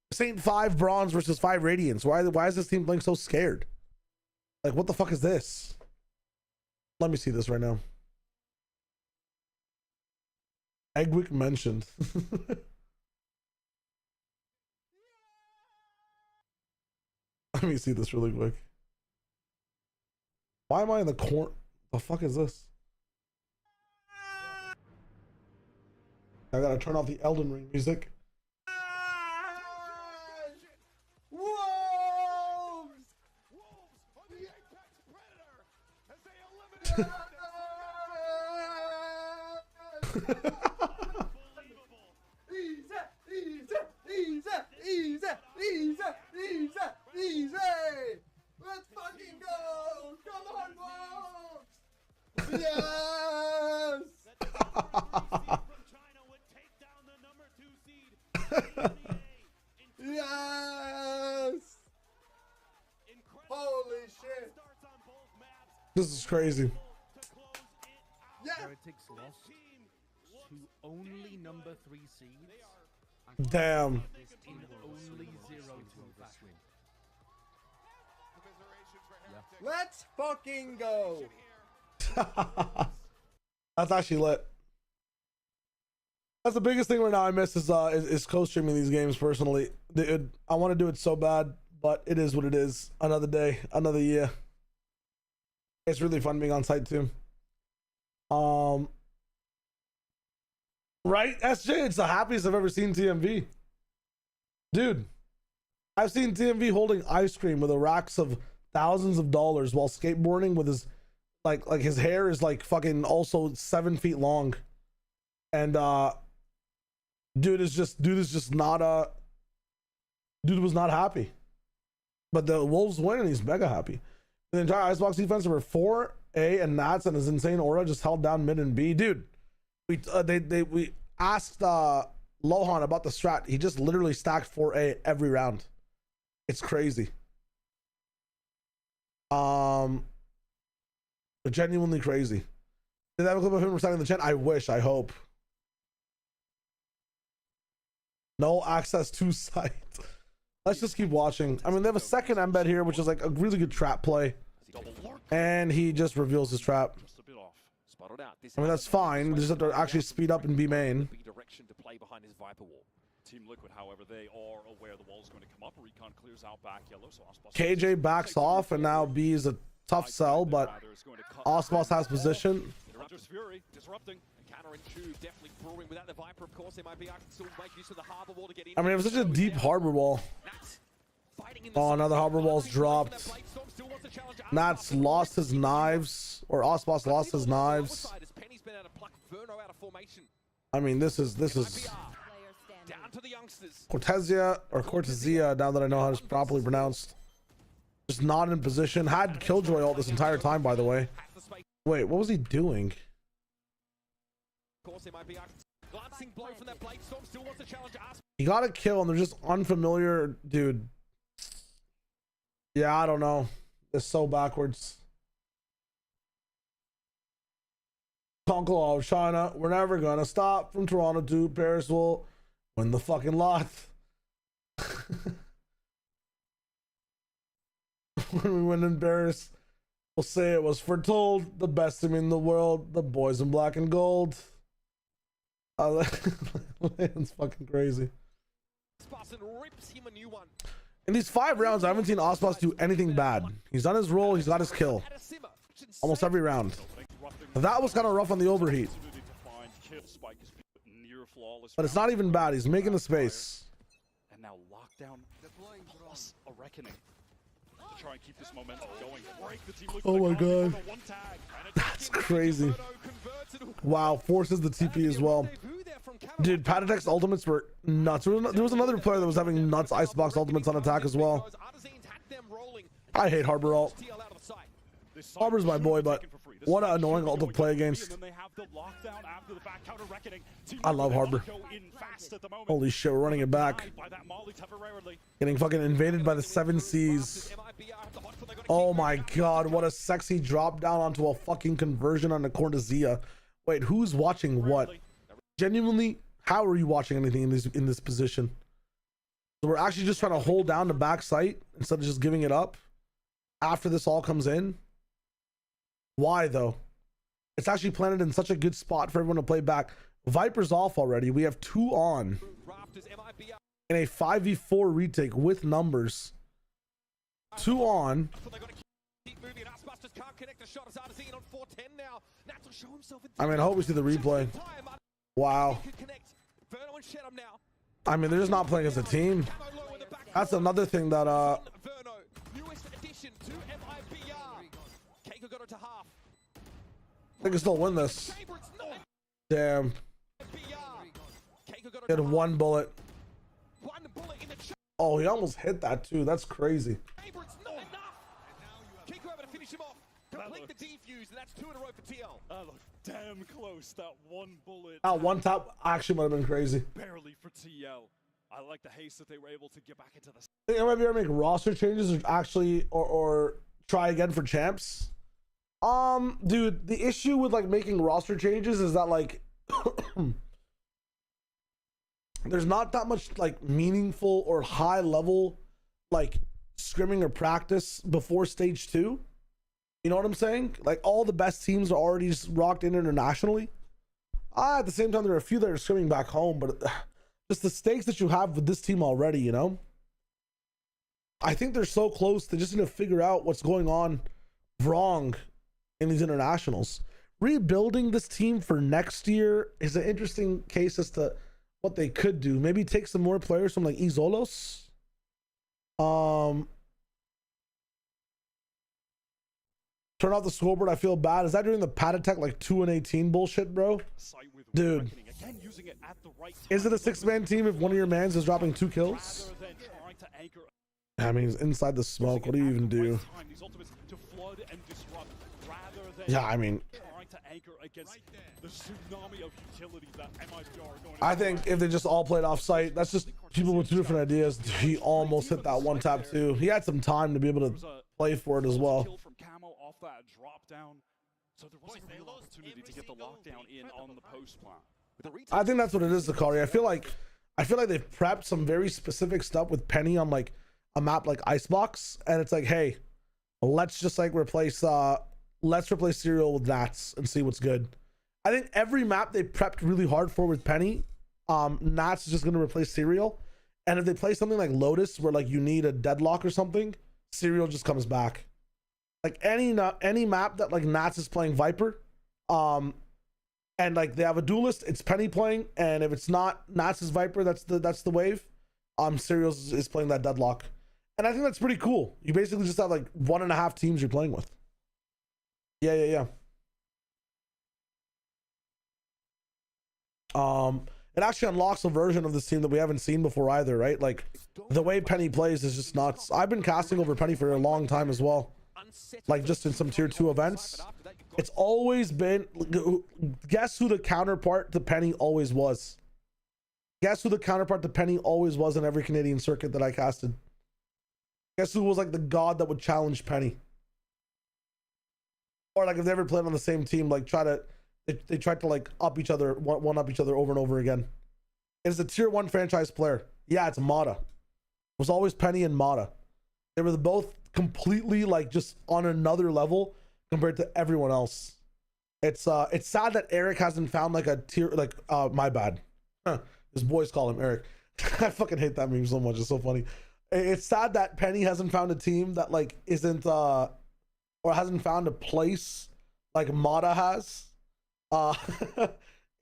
This ain't 5 bronze versus 5 radiance. Why is this team playing so scared? Like, what the fuck is this? Let me see this right now. Egwick mentioned. Let me see this really quick. Why am I in the corner? The fuck is this? I gotta turn off the Elden Ring music. Wolves! Wolves are the apex predator as they eliminate Easy! Let's fucking go! Come on, Wolves! Yes! Yes! Holy shit! This is crazy. Yeah! Heretics lost to only number 3 seeds. Damn. In only 0-2 fashion. Let's fucking go! That's actually lit. That's the biggest thing right now I miss is co-streaming these games personally. Dude, I want to do it so bad, but it is what it is. Another day, another year. It's really fun being on site too. Right, SJ? It's the happiest I've ever seen TMV. Dude, I've seen TMV holding ice cream with the racks of thousands of dollars while skateboarding with his like his hair is like fucking also 7 feet long. And dude is just not dude was not happy. But the Wolves win and he's mega happy. The entire Icebox defense were 4A and Nats and his insane aura just held down mid and B. Dude, we asked Lohan about the strat. He just literally stacked 4A every round. It's crazy. Genuinely crazy. Did they have a clip of him reciting the chant? I wish, I hope. No access to site. Let's just keep watching. I mean, they have a second embed here, which is like a really good trap play. And he just reveals his trap. Just a bit off. I mean, that's fine. They just have to actually speed up and be main. Direction to play behind his Viper wall. Team Liquid, however, they are aware the wall's going to come up. Recon clears out back yellow, so Ospas KJ backs off, and now B is a tough sell, but Ospas has position. Fury disrupting. Definitely brewing without the Viper, of course. MIB can still make use of the harbor wall to get in. I mean, it was such a deep harbor wall. Oh, another harbor wall's dropped. Nats lost his knives, or Ospas lost his knives. I mean, this is down to the youngsters. Cortezia or Cortezia, now that I know how it's properly pronounced. Just not in position. Had Killjoy all this entire time, by the way. Wait, what was he doing? He got a kill and they're just unfamiliar, dude. Yeah, I don't know. It's so backwards. Uncle of China, we're never gonna stop from Toronto to Paris. Will win the fucking lot. when we went embarrassed, we'll say it was foretold. The best team in the world, the boys in black and gold. It's fucking crazy. Rips him a new one. In these 5 rounds, I haven't seen Ospas do anything bad. He's done his role. He's got his kill. Almost every round. That was kind of rough on the overheat. But it's not even bad. He's making the space. And now lockdown plus a reckoning. To try and keep this momentum going. Break the team. Oh my god. That's crazy. Wow, forces the TP as well. Dude, Patatek's ultimates were nuts. There was another player that was having nuts icebox ultimates on attack as well. I hate Harbor ult. Harbor's my boy, but what an annoying ult to play against. I love Harbor. Holy shit, we're running it back. Getting fucking invaded by the 7 Cs. Oh my god, what a sexy drop down onto a fucking conversion on the Cortezia. Wait, who's watching what? Genuinely, how are you watching anything in this position? So we're actually just trying to hold down the back site instead of just giving it up after this all comes in. Why though? It's actually planted in such a good spot for everyone to play back. Viper's off already. We have 2 on in a 5v4 retake with numbers. 2 on. I mean, I hope we see the replay. Wow. I mean, they're just not playing as a team. That's another thing that they can still win this. Damn. Hit 1 bullet. Oh, he almost hit that too. That's crazy. Damn close. That 1 bullet. That 1 tap actually might have been crazy. Barely for TL. I like the haste that they were able to get back into the. Think maybe ever make roster changes or actually or try again for champs? Dude, the issue with like making roster changes is that like there's not that much like meaningful or high level like scrimming or practice before stage 2. You know what I'm saying? Like all the best teams are already rocked in internationally. At the same time, there are a few that are scrimming back home, but just the stakes that you have with this team already, you know? I think they're so close. They just need to figure out what's going on wrong in these internationals. Rebuilding this team for next year is an interesting case as to what they could do. Maybe take some more players from like Izolos. Turn off the scoreboard. I feel bad. Is that during the Patatek like 2-18 bullshit, bro? Dude, is it a 6-man team if one of your mans is dropping 2 kills? I mean, it's inside the smoke. What do you even do? Yeah, I mean, I think if they just all played off site, that's just people with 2 different ideas. He almost hit that 1 tap too. He had some time to be able to play for it as well. So there wasn't a real opportunity to get the lockdown in on the post plan. I think that's what it is, Zakari. I feel like they've prepped some very specific stuff with Penny on like a map like Icebox, and it's like, hey, let's just like replace Serial with Nats and see what's good. I think every map they prepped really hard for with Penny, Nats is just gonna replace Serial, and if they play something like Lotus where like you need a deadlock or something, Serial just comes back. Like any map that like Nats is playing Viper, and like they have a duelist, it's Penny playing, and if it's not Nats is Viper, that's the wave. Serial is playing that deadlock, and I think that's pretty cool. You basically just have like 1.5 teams you're playing with. Yeah. It actually unlocks a version of this team that we haven't seen before either, right? Like the way Penny plays is just nuts. I've been casting over Penny for a long time as well. Like just in some tier 2 events, it's always been, guess who the counterpart to Penny always was? Guess who the counterpart to Penny always was in every Canadian circuit that I casted? Guess who was like the god that would challenge Penny? Or like if they ever played on the same team, like they tried to like up each other, one up each other over and over again. It's a tier 1 franchise player. Yeah, it's Mata. It was always Penny and Mata. They were both completely like just on another level compared to everyone else. It's sad that Eric hasn't found like a tier, like my bad. His boys call him Eric. I fucking hate that meme so much. It's so funny. It's sad that Penny hasn't found a team that like isn't or hasn't found a place like Mata has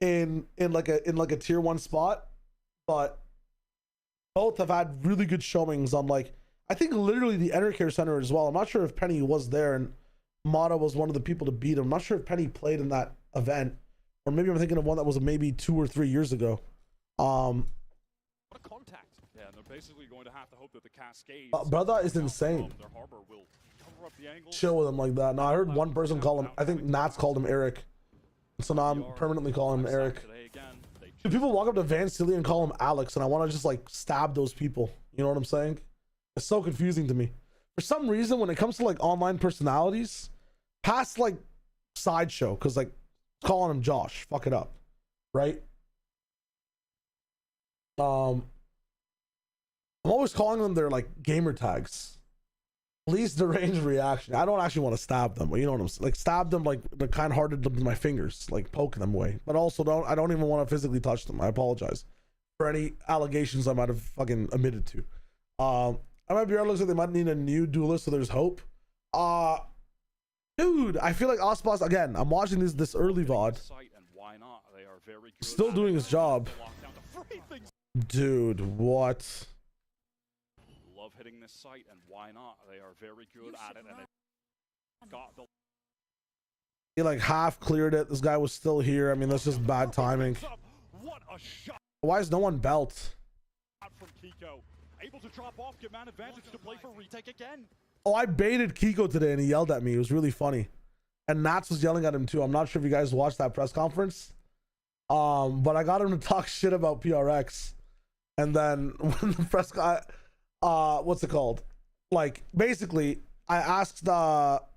in like a tier 1 spot. But both have had really good showings on like, I think literally the Enercare Center as well. I'm not sure if Penny was there and Mata was one of the people to beat him. I'm not sure if Penny played in that event, or maybe I'm thinking of one that was maybe 2 or 3 years ago. What a contact. Yeah, and they're basically going to have to hope that the Cascades brother is insane. their harbor will cover up the angles. Chill with him like that. No, I heard one person call him, I think Nats called him Eric. So now I'm permanently calling him Eric. Dude, people walk up to Van Silly and call him Alex, and I want to just like stab those people. You know what I'm saying? It's so confusing to me. For some reason, when it comes to like online personalities, past like Sideshow, because like calling him Josh, fuck it up, right? I'm always calling them their like gamer tags. Least deranged reaction. I don't actually want to stab them, but you know what I'm saying? Like stab them like the kind-hearted with my fingers, like poking them away. But also I don't even want to physically touch them. I apologize for any allegations I might have fucking admitted to. MIBR looks like they might need a new duelist, so there's hope. Dude, I feel like Ospas again. I'm watching this early VOD. Still doing his job. Dude, what? Love hitting this site, and why not? They are very good at it, and it got the. He like half cleared it. This guy was still here. I mean, that's just bad timing. What a shot Why is no one belt? from Kiko. Able to drop off, give man advantage to play for retake again. Oh, I baited Kiko today and he yelled at me. It was really funny. And Nats was yelling at him too. I'm not sure if you guys watched that press conference. But I got him to talk shit about PRX. And then when the press guy, what's it called? Like, basically, I asked, what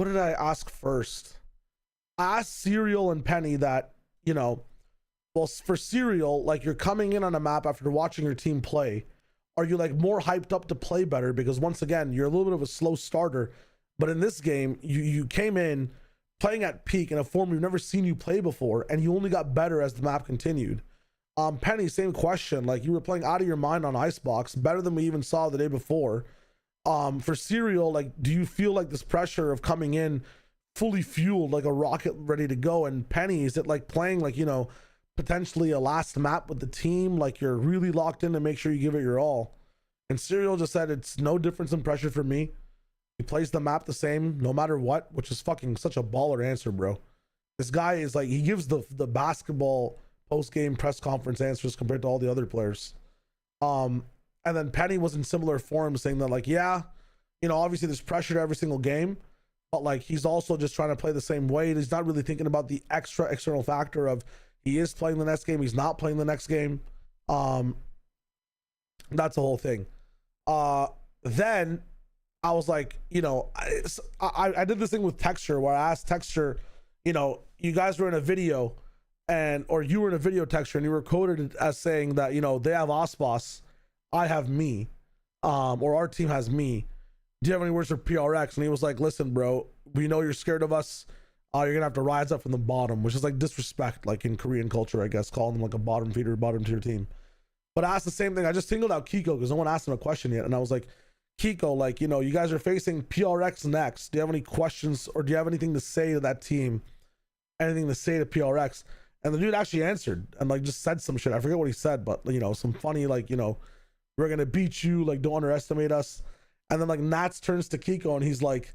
did I ask first? I asked Serial and Penny that, you know, well, for Serial, like you're coming in on a map after watching your team play. Are you like more hyped up to play better? Because once again, you're a little bit of a slow starter. But in this game, you came in playing at peak in a form we've never seen you play before, and you only got better as the map continued. Penny, same question. Like you were playing out of your mind on Icebox, better than we even saw the day before. For Serial, like, do you feel like this pressure of coming in fully fueled, like a rocket ready to go? And Penny, is it like playing like, you know, potentially a last map with the team, like you're really locked in to make sure you give it your all? And Serial just said it's no difference in pressure for me. He plays the map the same no matter what, which is fucking such a baller answer, bro. This guy is like, he gives the basketball post-game press conference answers compared to all the other players. And then Penny was in similar form saying that like, yeah, you know, obviously there's pressure to every single game, but like he's also just trying to play the same way. He's not really thinking about the extra external factor of he is playing the next game, he's not playing the next game. That's the whole thing. Then I was like, you know, I did this thing with Texture where I asked Texture, you know, you guys were in a video or you were in a video, Texture, and you were quoted as saying that, you know, they have Ospas, I have me, or our team has me. Do you have any words for PRX? And he was like, listen, bro, we know you're scared of us. You're gonna have to rise up from the bottom, which is like disrespect, like in Korean culture, I guess, calling them like a bottom feeder, bottom tier team. But I asked the same thing. I just singled out Kiko because no one asked him a question yet. And I was like, Kiko, like, you know, you guys are facing PRX next. Do you have any questions or do you have anything to say to that team? Anything to say to PRX? And the dude actually answered and like just said some shit. I forget what he said, but you know, some funny, like, you know, we're gonna beat you, like, don't underestimate us. And then like Nats turns to Kiko and he's like,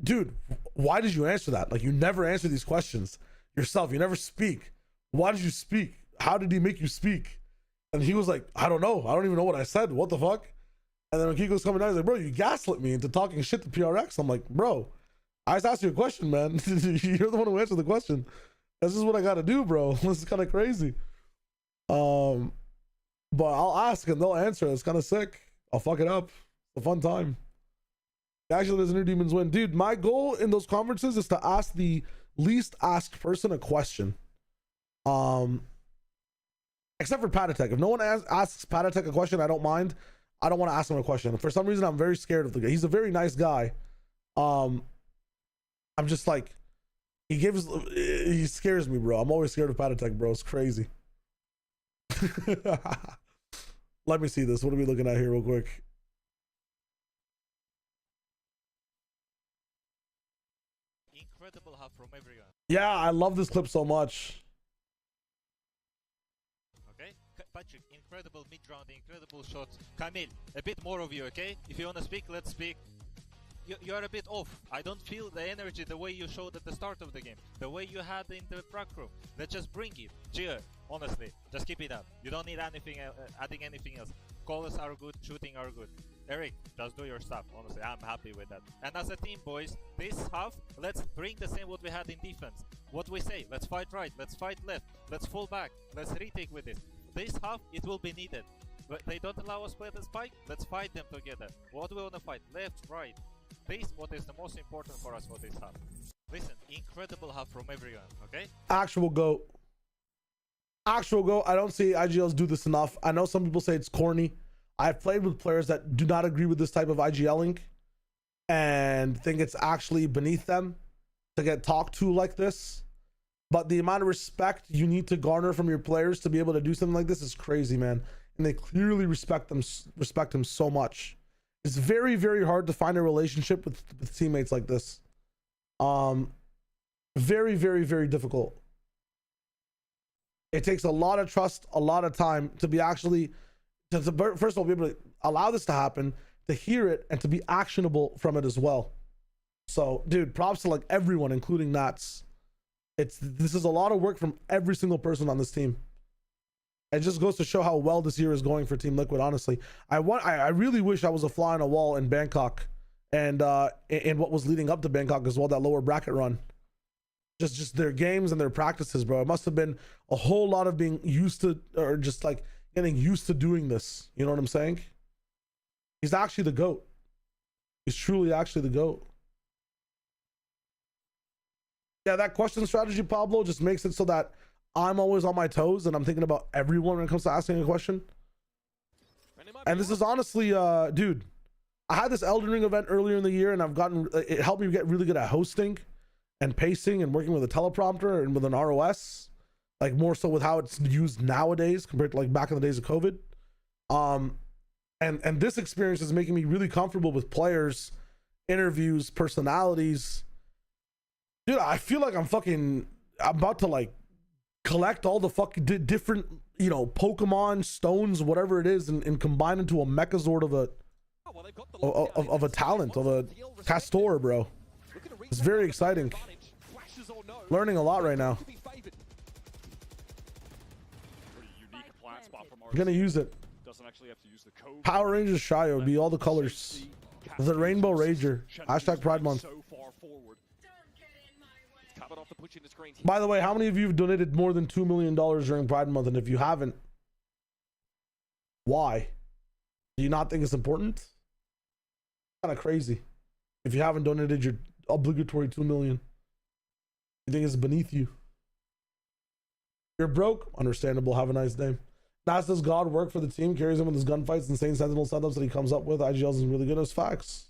dude, why did you answer that? Like, you never answer these questions yourself. You never speak. Why did you speak? How did he make you speak? And he was like, I don't know. I don't even know what I said. What the fuck? And then when Kiko's coming down, he's like, bro, you gaslit me into talking shit to PRX. I'm like, bro, I just asked you a question, man. You're the one who answered the question. This is what I got to do, bro. This is kind of crazy. But I'll ask and they'll answer. It's kind of sick. I'll fuck it up. It's a fun time. Actually, there's a new Demons win. Dude, my goal in those conferences is to ask the least asked person a question. Except for Patatek. If no one asks Patatek a question, I don't mind. I don't want to ask him a question. For some reason, I'm very scared of the guy. He's a very nice guy. I'm just like, he scares me, bro. I'm always scared of Patatech, bro. It's crazy. Let me see this. What are we looking at here real quick? Incredible half from everyone. Yeah, I love this clip so much. Okay, Patrick, incredible mid-round, incredible shots. Camille, a bit more of you, okay? If you want to speak, let's speak. You're a bit off. I don't feel the energy the way you showed at the start of the game. The way you had in the prac room. Let's just bring it. Cheer, honestly. Just keep it up. You don't need anything, adding anything else. Calls are good, shooting are good. Eric, just do your stuff. Honestly, I'm happy with that. And as a team, boys, this half, let's bring the same what we had in defense. What we say, let's fight right, let's fight left, let's fall back, let's retake with this. This half, it will be needed. But they don't allow us to play the spike, let's fight them together. What do we want to fight? Left, right. This what is the most important for us for this half. Listen, incredible half from everyone, okay? Actual GOAT. Actual GOAT. I don't see IGLs do this enough. I know some people say it's corny. I've played with players that do not agree with this type of IGLing and think it's actually beneath them to get talked to like this. But the amount of respect you need to garner from your players to be able to do something like this is crazy, man. And they clearly respect him so much. It's very, very hard to find a relationship with teammates like this. Very, very, very difficult. It takes a lot of trust, a lot of time to be actually, first of all, be able to allow this to happen, to hear it, and to be actionable from it as well. So, dude, props to like everyone, including Nats. This is a lot of work from every single person on this team. It just goes to show how well this year is going for Team Liquid, honestly. I really wish I was a fly on a wall in Bangkok and in what was leading up to Bangkok as well, that lower bracket run. Just their games and their practices, bro. It must have been a whole lot of being used to, or just like getting used to doing this. You know what I'm saying? He's actually the GOAT. He's truly actually the GOAT. Yeah, that question strategy, Pablo, just makes it so that I'm always on my toes and I'm thinking about everyone when it comes to asking a question. And this is honestly, dude, I had this Elden Ring event earlier in the year and it helped me get really good at hosting and pacing and working with a teleprompter and with an ROS, like more so with how it's used nowadays compared to like back in the days of COVID. And this experience is making me really comfortable with players, interviews, personalities. Dude, I feel like I'm about to like collect all the fucking different, you know, Pokemon stones, whatever it is, and combine into a Mechazord of a talent, of a Castor, bro. It's very exciting. Learning a lot right now. I'm gonna use it. Power Rangers Shio would be all the colors. The Rainbow Rager. Hashtag Pride Month. By the way, how many of you have donated more than $2 million during Pride Month? And if you haven't, why? Do you not think it's important? Kind of crazy. If you haven't donated your obligatory $2 million, you think it's beneath you? You're broke? Understandable. Have a nice day. Nas does God work for the team, carries him with his gunfights, insane sentinel setups that he comes up with. IGLs is really good as facts.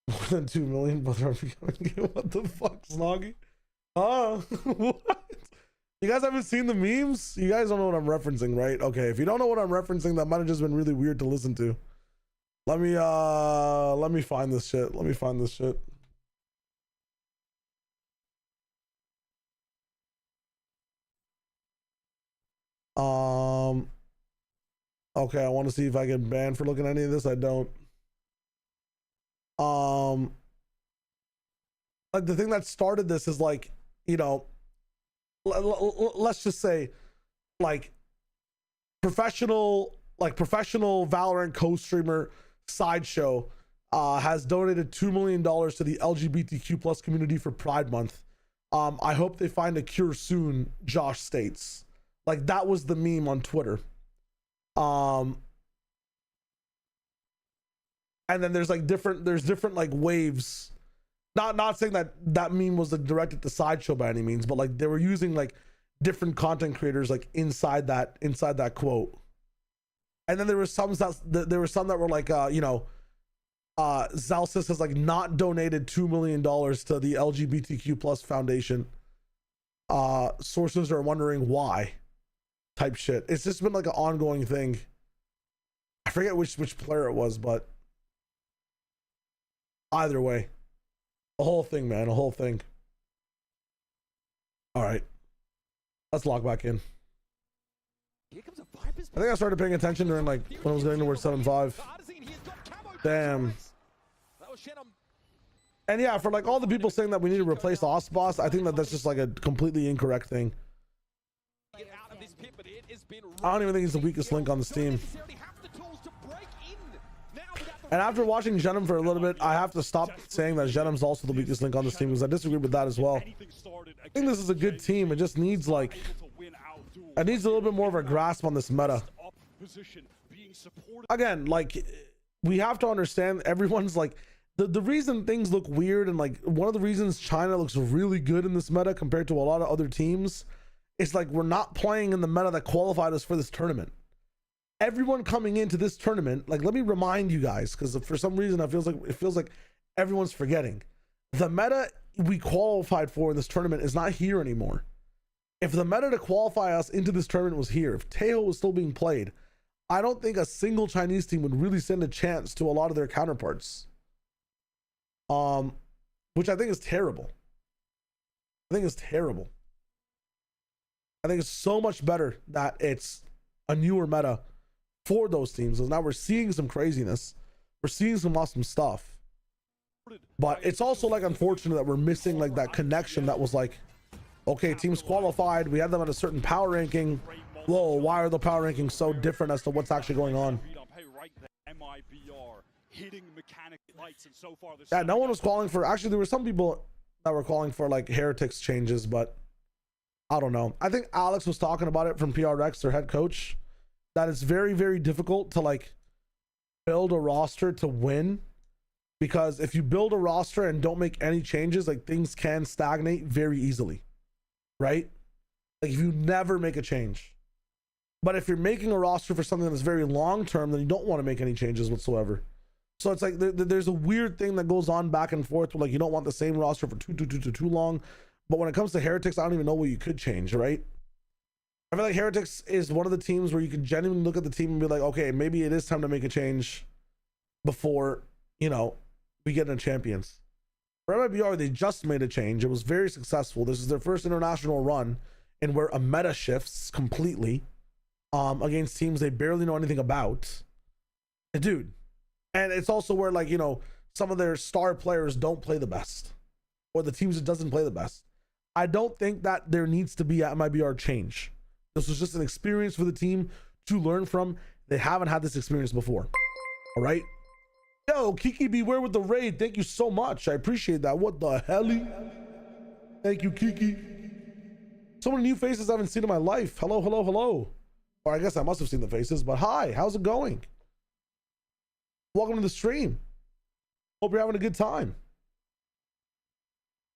More than 2 million, but what the fuck, Snoggy? What? You guys haven't seen the memes? You guys don't know what I'm referencing, right? Okay, if you don't know what I'm referencing, that might have just been really weird to listen to. Let me find this shit. Let me find this shit. Okay, I want to see if I get banned for looking at any of this. I don't. Like the thing that started this is like, you know, let's just say like professional Valorant co-streamer Sideshow has donated $2 million to the LGBTQ plus community for Pride Month. I hope they find a cure soon, Josh states. Like that was the meme on Twitter. And then there's different like waves. Not saying that meme was like directed to Sideshow by any means, but like they were using like different content creators like inside that quote. And then there were some that were like, Zalsis has like not donated $2 million to the LGBTQ plus foundation. Sources are wondering why, type shit. It's just been like an ongoing thing. I forget which player it was, but either way, a whole thing, man, a whole thing. All right, let's log back in. Here comes a Vipers. I think I started paying attention during like when I was getting towards 7-5. Damn. That was Shannon. And yeah, for like all the people saying that we need to replace Osboss, I think that that's just like a completely incorrect thing. Get out of this pit, but it has been I don't even think he's the weakest link on this team. necessarily have the tools to break in. Now without the And after watching Genom for a little bit, I have to stop saying that Genom's also the weakest link on this team because I disagree with that as well. I think this is a good team. It just needs like, it needs a little bit more of a grasp on this meta. Again, like we have to understand everyone's like, the reason things look weird and like one of the reasons China looks really good in this meta compared to a lot of other teams is like we're not playing in the meta that qualified us for this tournament. Everyone coming into this tournament, like let me remind you guys, because for some reason it feels like everyone's forgetting. The meta we qualified for in this tournament is not here anymore. If the meta to qualify us into this tournament was here, if Taeho was still being played, I don't think a single Chinese team would really stand a chance to a lot of their counterparts. Which I think is terrible. I think it's terrible. I think it's so much better that it's a newer meta for those teams. So now we're seeing some craziness. We're seeing some awesome stuff. But it's also like unfortunate that we're missing like that connection that was like, okay, teams qualified. We had them at a certain power ranking. Whoa, why are the power rankings so different as to what's actually going on? Yeah, no one was calling for, actually there were some people that were calling for like heretics changes, but I don't know. I think Alex was talking about it from PRX, their head coach, that it's very, very difficult to like build a roster to win, because if you build a roster and don't make any changes, like things can stagnate very easily, right? Like if you never make a change. But if you're making a roster for something that's very long term, then you don't want to make any changes whatsoever. So it's like there's a weird thing that goes on back and forth where like you don't want the same roster for too long. But when it comes to Heretics, I don't even know what you could change, right? I feel like Heretics is one of the teams where you can genuinely look at the team and be like, okay, maybe it is time to make a change before, you know, we get into champions. For MIBR, they just made a change. It was very successful. This is their first international run and where a meta shifts completely against teams they barely know anything about. Dude. And it's also where, like, you know, some of their star players don't play the best, or the teams that doesn't play the best. I don't think that there needs to be a MIBR change. This was just an experience for the team to learn from. They haven't had this experience before. All right. Yo, Kiki Beware with the raid. Thank you so much. I appreciate that. What the hell? Thank you, Kiki. So many new faces I haven't seen in my life. Hello, hello, hello. Or I guess I must have seen the faces, but hi, how's it going? Welcome to the stream. Hope you're having a good time.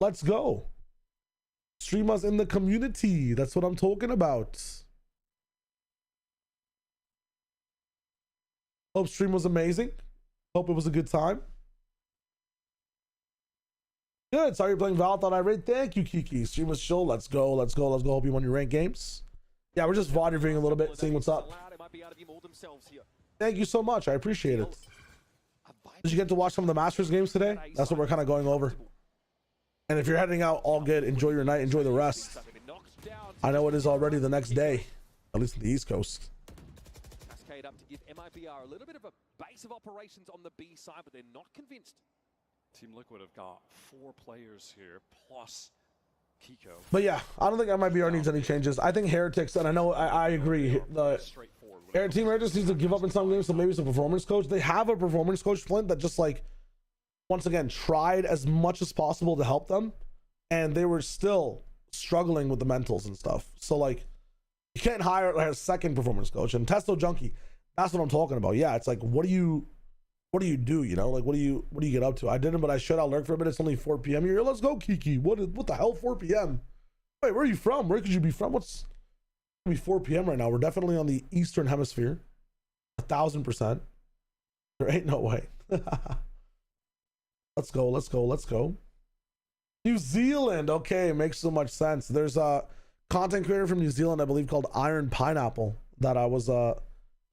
Let's go. Stream us in the community. That's what I'm talking about. Hope stream was amazing. Hope it was a good time. Good. Sorry you're playing Val. Thought I read. Thank you, Kiki. Stream was chill. Let's go. Let's go. Let's go. Hope you won your ranked games. Yeah, we're just VOD reviewing a little bit, seeing what's up. Thank you so much. I appreciate it. Did you get to watch some of the Masters games today? That's what we're kind of going over. And if you're heading out, all good. Enjoy your night. Enjoy the rest. I know it is already the next day, at least in the East Coast. Cascade up to give MIBR a little bit of a base of operations on the B side, but they're not convinced. Team Liquid have got 4 players here, plus Kiko. But yeah, I don't think MIBR needs any changes. I think Heretics, and I know I agree, the Team Heretics needs to give up in some games, so maybe it's a performance coach. They have a performance coach, Flint, that just like, once again, tried as much as possible to help them, and they were still struggling with the mentals and stuff. So like, you can't hire a second performance coach. And Testo Junkie, that's what I'm talking about. Yeah, it's like, what do you do, you know? Like, what do you get up to? I didn't, but I should. I'll lurk for a bit. It's only 4 p.m. here. Let's go, Kiki. What the hell, 4 p.m.? Wait, where are you from? Where could you be from? It's gonna be 4 p.m. right now. We're definitely on the Eastern Hemisphere. 1,000%. There ain't no way. Let's go, let's go, let's go. New Zealand. Okay, makes so much sense. There's a content creator from New Zealand, I believe, called Iron Pineapple that I was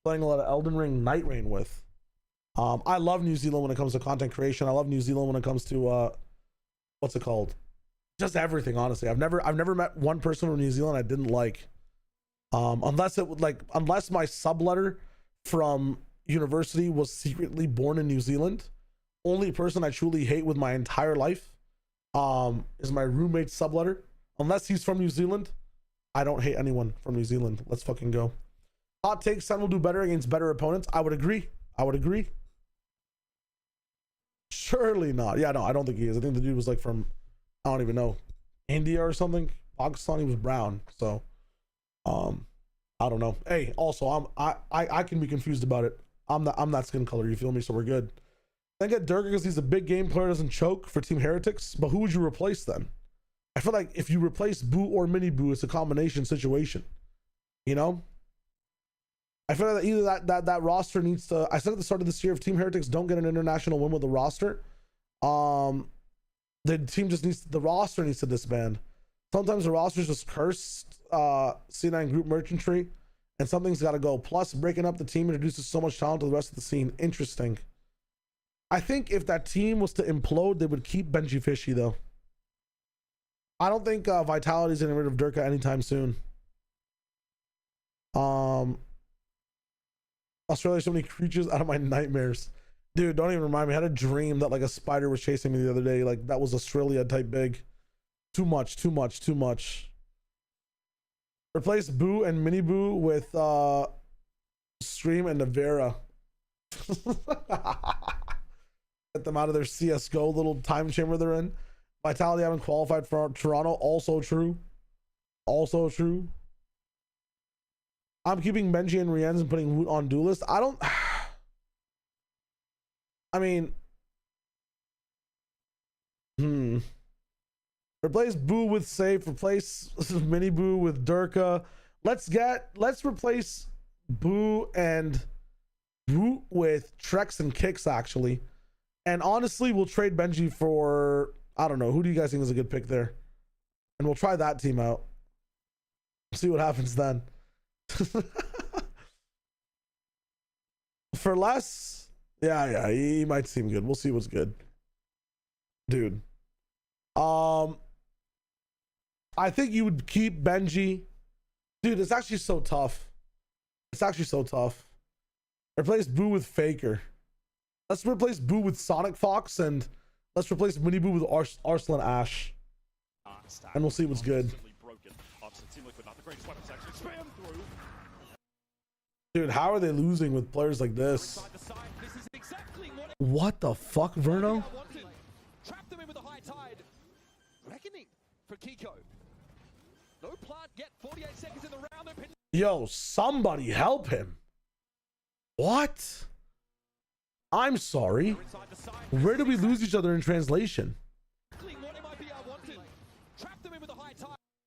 playing a lot of Elden Ring Night Rain with. I love New Zealand when it comes to content creation. I love New Zealand when it comes to what's it called? Just everything, honestly. I've never met one person from New Zealand I didn't like. Unless my subletter from university was secretly born in New Zealand. Only person I truly hate with my entire life is my roommate's subletter. Unless he's from New Zealand, I don't hate anyone from New Zealand. Let's fucking go. Hot take, Sen will do better against better opponents. I would agree. Surely not. Yeah, no, I don't think he is. I think the dude was like from, I don't even know, India or something. Pakistan. He was brown. So I don't know. Hey, also I can be confused about it. I'm that skin color, you feel me? So we're good. Then get Durga because he's a big game player, doesn't choke for Team Heretics. But who would you replace then? I feel like if you replace Boo or Mini Boo, it's a combination situation. You know? I feel like either that roster needs to. I said at the start of this year, if Team Heretics don't get an international win with the roster, the team just needs, the roster needs to disband. Sometimes the roster's just cursed C9 group merchantry, and something's got to go. Plus, breaking up the team introduces so much talent to the rest of the scene. Interesting. I think if that team was to implode, they would keep Benji Fishy though. I don't think Vitality's getting rid of Durka anytime soon. Australia, so many creatures out of my nightmares. Dude, don't even remind me. I had a dream that like a spider was chasing me the other day. Like that was Australia type big. Too much. Replace Boo and Mini Boo with Stream and Navera. Get them out of their CSGO little time chamber they're in. Vitality haven't qualified for Toronto. Also true. I'm keeping Benji and Rienz and putting Woot on Duelist. I mean, replace Boo with Safe. Replace Mini Boo with Durka. Let's replace Boo and Woot with Trex and Kicks actually. And honestly, we'll trade Benji for, I don't know, who do you guys think is a good pick there? And we'll try that team out. See what happens then. For less, yeah, he might seem good. We'll see what's good, dude. I think you would keep Benji, dude. It's actually so tough. Replace Boo with Faker. Let's replace Boo with Sonic Fox, and let's replace Mini Boo with Arslan Ash, and we'll see what's good. Dude, how are they losing with players like this? What the fuck, Verno? Trap them in with a high tide. Reckoning for Kiko. No plant, get 48 seconds in the round. Yo, somebody help him. What? I'm sorry. Where do we lose each other in translation?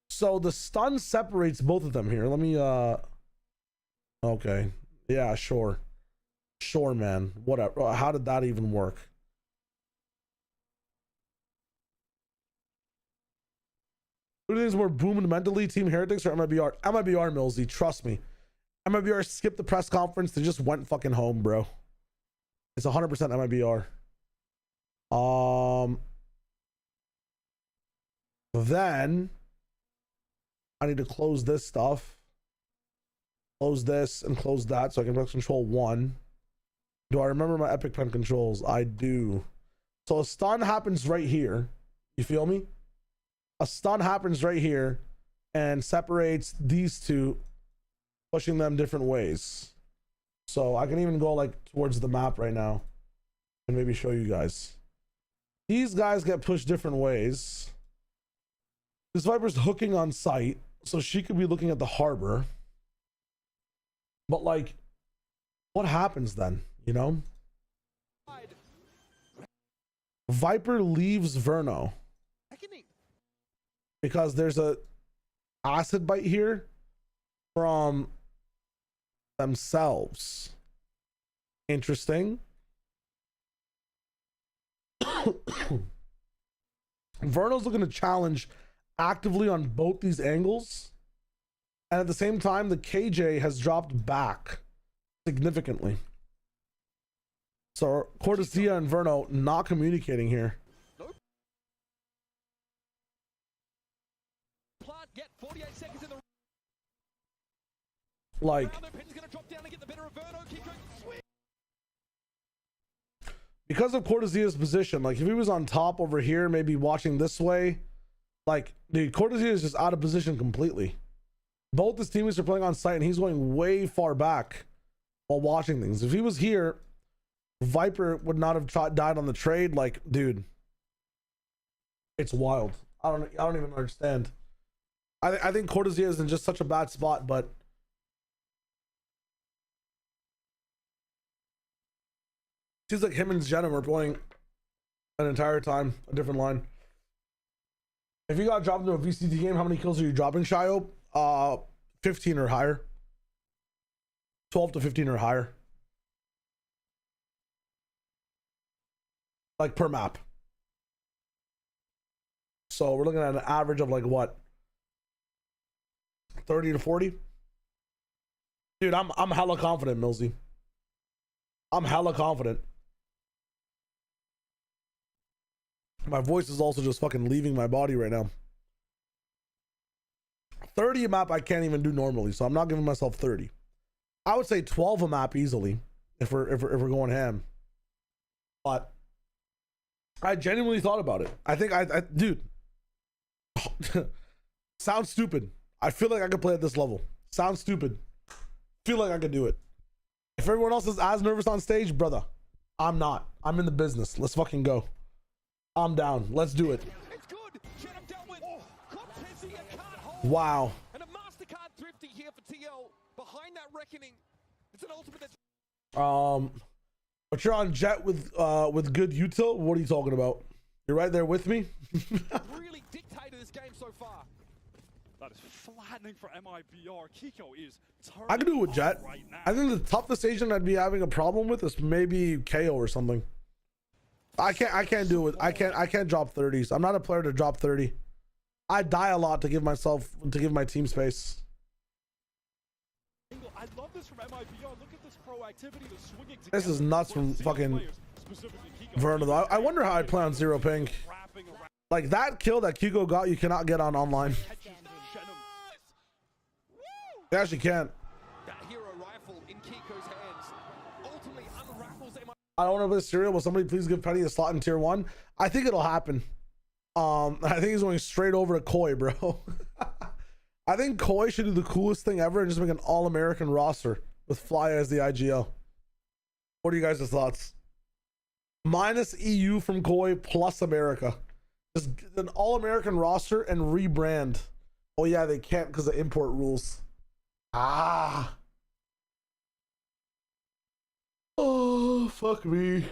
So the stun separates both of them here. Let me okay. Yeah, sure, man. Whatever. How did that even work? Who do you think is more boomed mentally, Team Heretics or MIBR? MIBR, Millsy, trust me. MIBR skipped the press conference. They just went fucking home, bro. It's 100% MIBR. Then I need to close this stuff. Close this and close that so I can press control 1. Do I remember my epic pen controls? I do. So a stun happens right here. You feel me? A stun happens right here and separates these two, pushing them different ways. So I can even go like towards the map right now and maybe show you guys. These guys get pushed different ways. This Viper's hooking on site, so she could be looking at the harbor. But like, what happens then, you know? Viper leaves Verno because there's a acid bite here from themselves. Interesting. Verno's looking to challenge actively on both these angles. And at the same time, the KJ has dropped back significantly. So Cortesia and Verno not communicating here. Plant get 48 seconds in the Like, round. Penny's gonna drop down and get the better of Verno. Keep going. Sweet. because of Cortesia's position, like if he was on top over here, maybe watching this way, like, dude, Cortesia is just out of position completely. Both his teammates are playing on site and he's going way far back while watching things. If he was here, Viper would not have died on the trade. Like, dude, it's wild. I don't even understand. I think Cortesia is in just such a bad spot, but seems like him and Jenna were playing an entire time a different line. If you got dropped into a VCT game, how many kills are you dropping, Shio? 15 or higher. 12 to 15 or higher. Like per map. So we're looking at an average of like what? 30 to 40? Dude, I'm hella confident, Millsy. I'm hella confident. My voice is also just fucking leaving my body right now. 30 a map I can't even do normally, so I'm not giving myself 30. I would say 12 a map easily if we're going ham. But I genuinely thought about it. I think I dude. Sounds stupid. I feel like I could play at this level. Sounds stupid. Feel like I could do it. If everyone else is as nervous on stage, brother, I'm not. I'm in the business. Let's fucking go. I'm down. Let's do it. It's good. Shannon dealt with. Cortesia can't hold. Wow. And a MasterCard thrifty here for TL. Behind that reckoning, it's an ultimate that's But you're on jet with good util. What are you talking about? You're right there with me. really dictated this game so far. That is flattening for MIBR. Kiko is turning I can do it with up jet. right now. I think the toughest agent I'd be having a problem with is maybe KO or something. I can't do it. I can't drop 30s. I'm not a player to drop 30. I die a lot to give my team space. I love this from MIBR. Look at this proactivity, the swinging together. This is nuts from Zero fucking players, specifically Kiko. Verno, though. I wonder how I'd play on zero ping. Wrapping around. Like that kill that Kiko got, you cannot get on online. Catches Shenum. You actually can't. That hero rifle in Kiko's hands ultimately unraffles MIBR. I don't want to play cereal. Will somebody please give Penny a slot in tier 1? I think it'll happen. I think he's going straight over to Koi, bro. I think Koi should do the coolest thing ever and just make an all-American roster with Fly as the IGL. What are you guys' thoughts? Minus EU from Koi plus America. Just an all-American roster and rebrand. Oh yeah, they can't because of import rules. Ah. Oh, fuck me.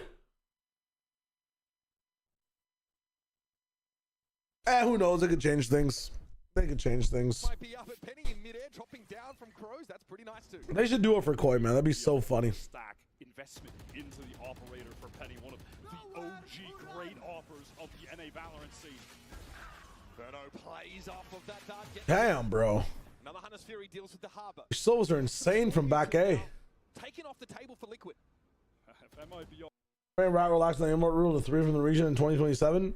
Who knows? They could change things. They could change things. Might be up at Penny in midair, dropping down from Crows. That's pretty nice too. They should do it for Koi, man. That'd be so funny. Stack investment into the operator for Penny, one of the OG great offers of the NA Valorant scene. Verno plays off of that dart. Damn, bro. Another Hunter's Fury deals with the harbor. Your souls are insane from back A. Taken off the table for Liquid. If MIBR Rat relaxed on the import rule to 3 from the region in 2027.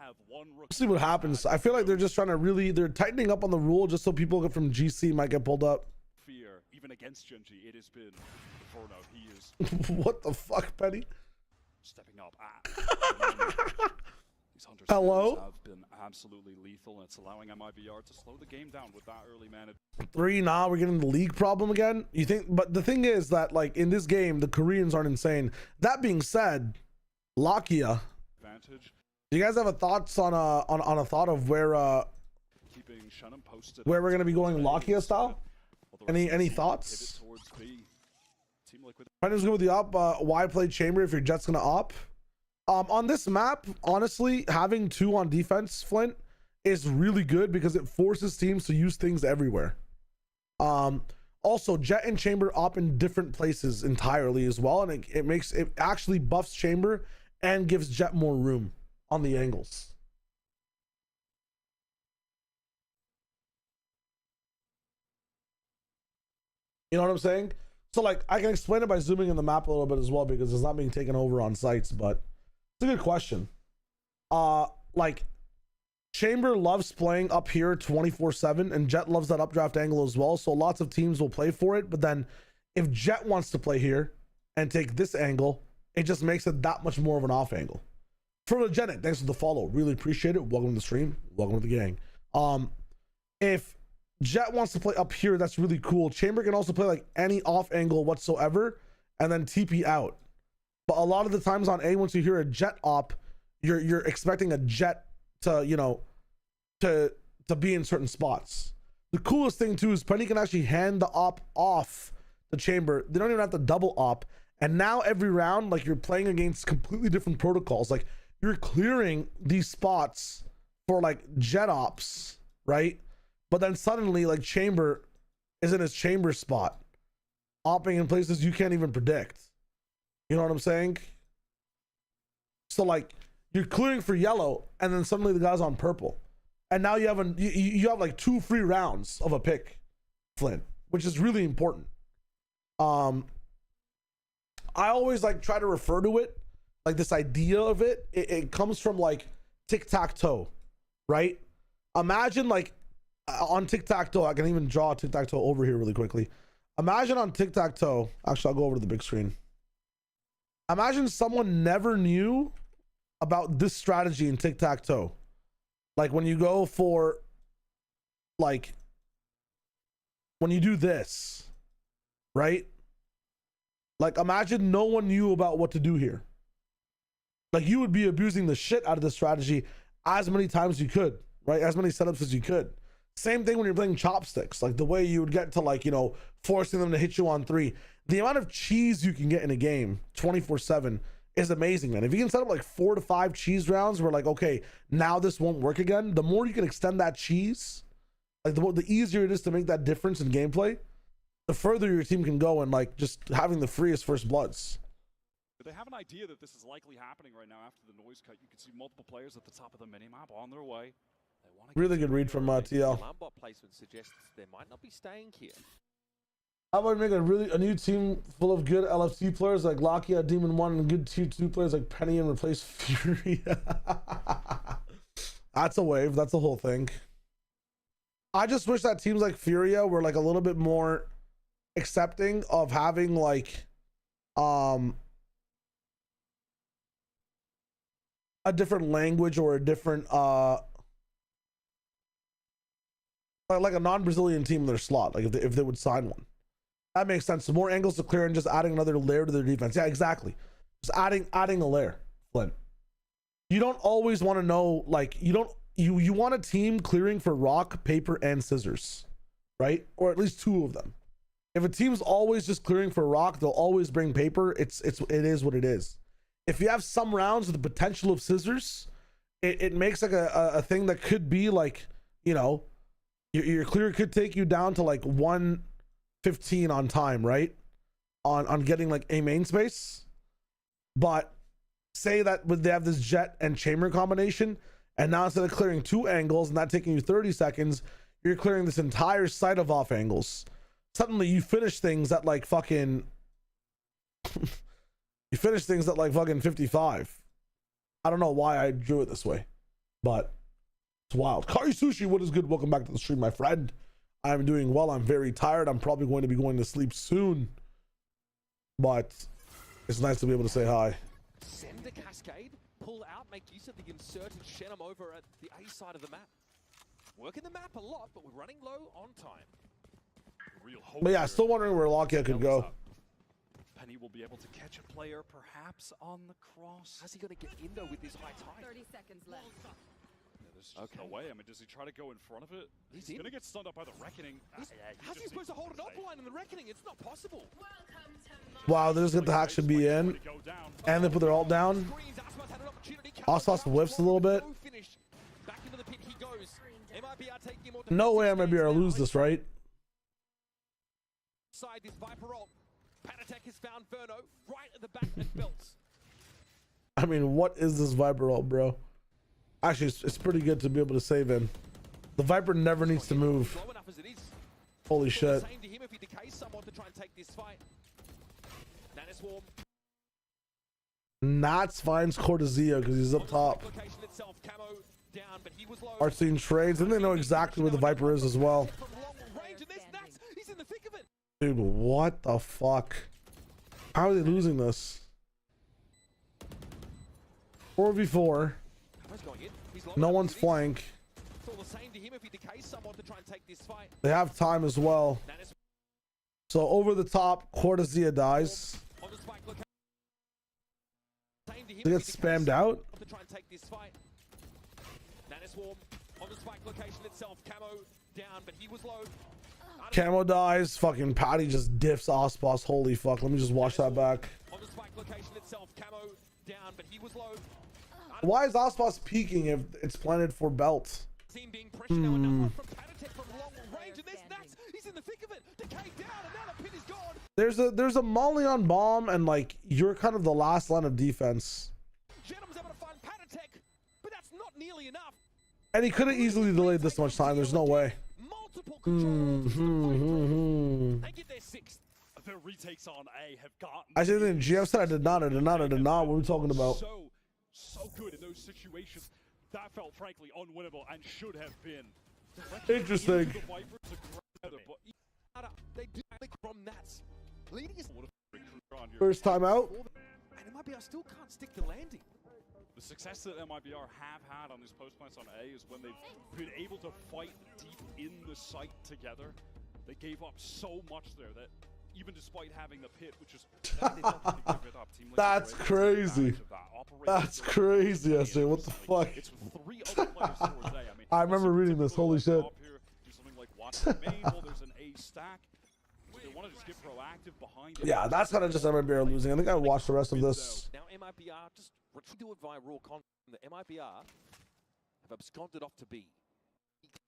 have one We'll see what happens. I feel like they're just trying to they're tightening up on the rule just so people from GC might get pulled up. fear, even against Genji, it has been Verno. He is What the fuck, Penny? stepping up. These Hunters Hello? have been absolutely lethal, and it's allowing MIBR to slow the game down with that early man. 3 now, we're getting the league problem again. You think? But the thing is that, like, in this game, the Koreans aren't insane. That being said, Lakia, Advantage, do you guys have a thoughts on a thought of where keeping Shenum posted. we're gonna be going Lakia style? Although Any it's easy to thoughts? pivot towards B. Team Liquid. Penny's good with the op. Why play chamber if your jet's gonna op? On this map, honestly, having 2 on defense, Flint, is really good because it forces teams to use things everywhere. On Also, Jet and Chamber op in different places entirely as well, and it actually buffs Chamber and gives Jet more room on the angles. You know what I'm saying? So like I can explain it by zooming in the map a little bit as well, because it's not being taken over on sites, but it's a good question. Like Chamber loves playing up here 24/7, and Jet loves that updraft angle as well. So lots of teams will play for it. But then if Jet wants to play here and take this angle, it just makes it that much more of an off angle. Photogenic, thanks for the follow. Really appreciate it. Welcome to the stream. Welcome to the gang. If Jet wants to play up here, that's really cool. Chamber can also play like any off angle whatsoever and then TP out. But a lot of the times on A, once you hear a Jet op, you're expecting a Jet to, you know, to be in certain spots. The coolest thing too is Penny can actually hand the op off the Chamber. They don't even have to double op. And now every round, like you're playing against completely different protocols. Like you're clearing these spots for like Jet ops, right? But then suddenly like Chamber is in his Chamber spot, opping in places you can't even predict. You know what I'm saying? So like you're clearing for yellow, and then suddenly the guy's on purple, and now you have like 2 free rounds of a pick, Flint, which is really important. I always like try to refer to it like this idea of it. It comes from like tic-tac-toe, right? Imagine like on tic-tac-toe, I can even draw tic-tac-toe over here really quickly. Imagine on tic-tac-toe, actually I'll go over to the big screen. Imagine someone never knew about this strategy in tic-tac-toe. Like when you go for, like, when you do this, right? Like imagine no one knew about what to do here. Like you would be abusing the shit out of this strategy as many times as you could, right? As many setups as you could. Same thing when you're playing chopsticks, like the way you would get to like, you know, forcing them to hit you on 3. The amount of cheese you can get in a game 24/7 is amazing, man. If you can set up like 4 to 5 cheese rounds where like, okay, now this won't work again, the more you can extend that cheese, like the easier it is to make that difference in gameplay, the further your team can go, and like just having the freest first bloods. But they have an idea that this is likely happening right now after the noise cut. You can see multiple players at the top of the minimap on their way. Really good read from TL. Alarm bot placement suggests they might not be staying here. How about make a new team full of good LFC players like Lakia, Demon 1, and good tier 2 players like Penny, and replace Fury? That's a wave. That's the whole thing. I just wish that teams like Furia were like a little bit more accepting of having like a different language or a different like a non-Brazilian team in their slot, like if they would sign one. That makes sense. So more angles to clear and just adding another layer to their defense. Yeah, exactly. Just adding a layer, Flint. You don't always want to know, like you want a team clearing for rock, paper, and scissors, right? Or at least 2 of them. If a team's always just clearing for rock, they'll always bring paper. It is what it is. If you have some rounds with the potential of scissors, it makes like a thing that could be like, you know, your clear could take you down to like 115 on time, right? On getting like a main space. But say that they have this Jet and Chamber combination, and now instead of clearing 2 angles and that taking you 30 seconds, you're clearing this entire site of off angles. Suddenly you finish things at like fucking you finish things at like fucking 55. I don't know why I drew it this way, but it's wild. Kari Sushi, what is good? Welcome back to the stream, my friend. I'm doing well. I'm very tired. I'm probably going to be going to sleep soon, but it's nice to be able to say hi. Send a cascade, pull out, make use of the insert, and shed them over at the A side of the map. Working the map a lot, but we're running low on time. Real hope But yeah, here. still wondering where Lakia could go. Penny will be able to catch a player perhaps on the cross. How's he going to get in though with this high tide? 30 seconds left. Yeah, there's just no way. I mean, does he try to go in front of it? He's going to get stunned up by the Reckoning. How's he supposed to hold an up line in the Reckoning? It's not possible. Wow, they just get the hack should be in, and they put their ult down. Ossos whiffs a little bit. Back into the pit he goes. MIBR taking him more No way MIBR lose this, right? inside this Viper roll. Panatek has found Verno right at the back and belts. I mean, what is this Viper ult, bro? Actually, it's pretty good to be able to save him. The Viper never needs to move. Low enough as it is. Holy shit. Same to him if he decays someone to try and take this fight. Nanoswarm. Nats finds Cortezia because he's up top. Location itself, camo down, but he was low. Arsene trades, and they know exactly where the Viper is as well. From long range, and there's Nats. He's in the thick of it. Dude, what the fuck? How are they losing this? 4v4. Camo's going in. He's low No enough one's as it is. flank. It's all the same to him if he decays someone to try and take this fight. They have time as well. Nanos So over the top, Cortezia dies. on the spike location. Same to him They if get he decays spammed someone out. to try and take this fight. Nanoswarm on the spike location itself, camo down, but he was low. Camo dies. Fucking Patty just diffs Ospas. Holy fuck. Let me just watch that back. On the spike location itself, camo down, but he was low. Why is Ospas peeking if it's planted for belt? Team being pressured now, another one from Panatek from long range, and there's Nats. He's in the thick of it. Decay down, and now the pin is gone. There's a molly on bomb, and like you're kind of the last line of defense. Gentleman's able to find Panatek, but that's not nearly enough. And he could have easily delayed this much time. There's no way. Multiple controls. They get their sixth. The retakes on A have gotten. I said the GF said I did not. What are we talking about? So good in those situations. That felt frankly unwinnable and should have been. Interesting. The Vipers are great, but They do click from Nats. Leading is First time out. and MIBR still can't stick the landing. the success that MIBR have had on this post plants on A is when they've been able to fight deep in the site together. They gave up so much there that even despite having the pit, which is That's crazy. That's crazy, I say. What the fuck? It's with 3 other players towards A. I mean, I remember reading this. Holy shit. do something like watch the main while there's an A stack. So they want to just get proactive behind it. Yeah, that's kind of just MIBR losing. I think I watched the rest of this. Now MIBR just do it via raw content. The MIBR have absconded off to B.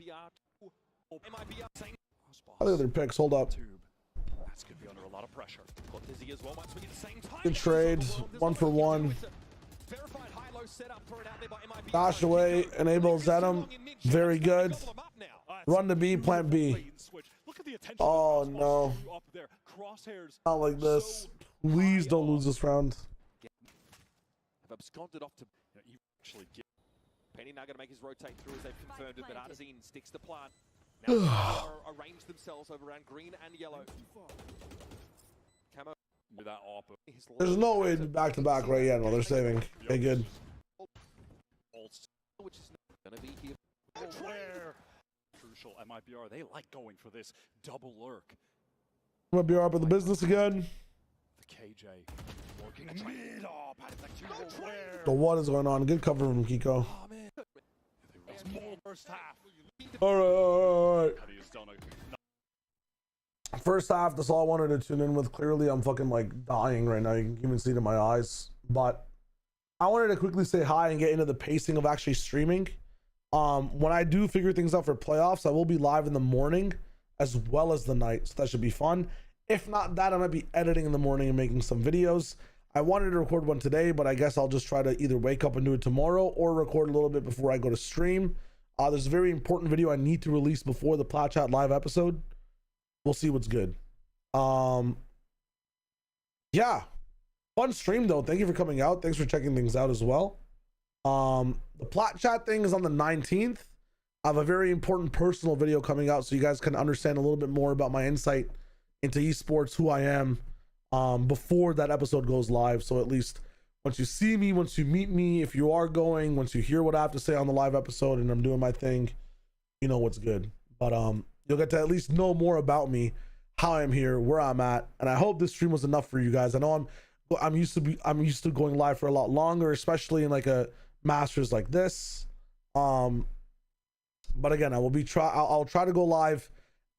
MIBR saying I think their picks. Hold up. That's going to be under a lot of pressure. Dizzy as well, might swing at the same time. Good trade. 1 for 1. Verified high-low setup thrown out there by MIBR. Dash away. Enable Zenom. Very good. Run to B. Plant B. Oh no. Not like this. Please don't lose this round. Have absconded off to Penny now going to make his rotate through as they've confirmed it, but Artazine sticks to plant. Now they arrange themselves over around green and yellow. Camo. There's no way to back to back right yet. No, they're saving. Okay, good. Which is going to be here. Crucial MIBR, they like going for this double lurk. MIBR up in the business again. The KJ working mid. Oh, So what is going on? Good cover from Kiko. Oh, man. More first half. All right. He has done a First half, that's all I wanted to tune in with. Clearly, I'm fucking like dying right now. You can even see it in my eyes. But I wanted to quickly say hi and get into the pacing of actually streaming. When I do figure things out for playoffs, I will be live in the morning as well as the night. So that should be fun. If not that, I might be editing in the morning and making some videos. I wanted to record one today, but I guess I'll just try to either wake up and do it tomorrow or record a little bit before I go to stream. There's a very important video I need to release before the Plat Chat live episode. We'll see what's good. Yeah, fun stream though. Thank you for coming out. Thanks for checking things out as well. The Plat Chat thing is on the 19th. I have a very important personal video coming out so you guys can understand a little bit more about my insight into esports, who I am, before that episode goes live. So at least once you see me, once you meet me, if you are going, once you hear what I have to say on the live episode and I'm doing my thing, you know what's good. But you'll get to at least know more about me, how I'm here, where I'm at, and I hope this stream was enough for you guys. I know I'm used to going live for a lot longer, especially in like a Masters like this. But again, I'll try to go live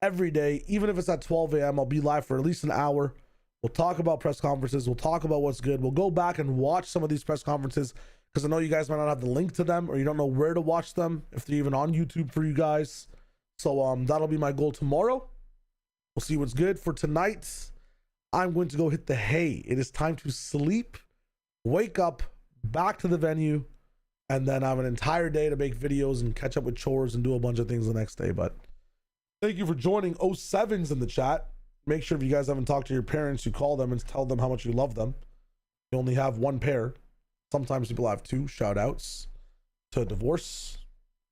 every day, even if it's at 12 a.m. I'll be live for at least an hour. We'll talk about press conferences. We'll talk about what's good. We'll go back and watch some of these press conferences because I know you guys might not have the link to them or you don't know where to watch them, if they're even on YouTube for you guys. So that'll be my goal tomorrow. We'll see what's good for tonight. I'm going to go hit the hay. It is time to sleep, wake up, back to the venue, and then have an entire day to make videos and catch up with chores and do a bunch of things the next day. But thank you for joining. 07's in the chat. Make sure if you guys haven't talked to your parents, you call them and tell them how much you love them. You only have one pair. Sometimes people have two. Shout outs to divorce.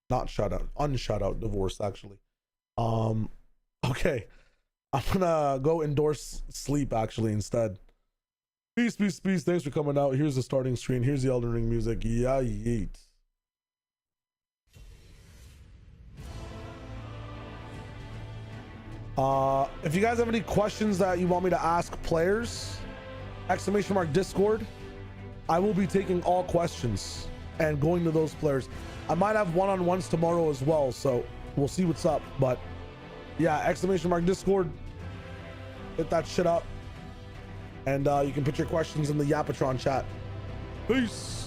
Not shout out, unshout out divorce actually. Okay. I'm gonna go endorse sleep actually instead. Peace, peace, peace. Thanks for coming out. Here's the starting screen. Here's the Elden Ring music. Yeah, yeet. If you guys have any questions that you want me to ask players, !Discord. I will be taking all questions and going to those players. I might have one-on-ones tomorrow as well, so we'll see what's up. But yeah, !Discord. Hit that shit up. And you can put your questions in the Yapatron chat. Peace.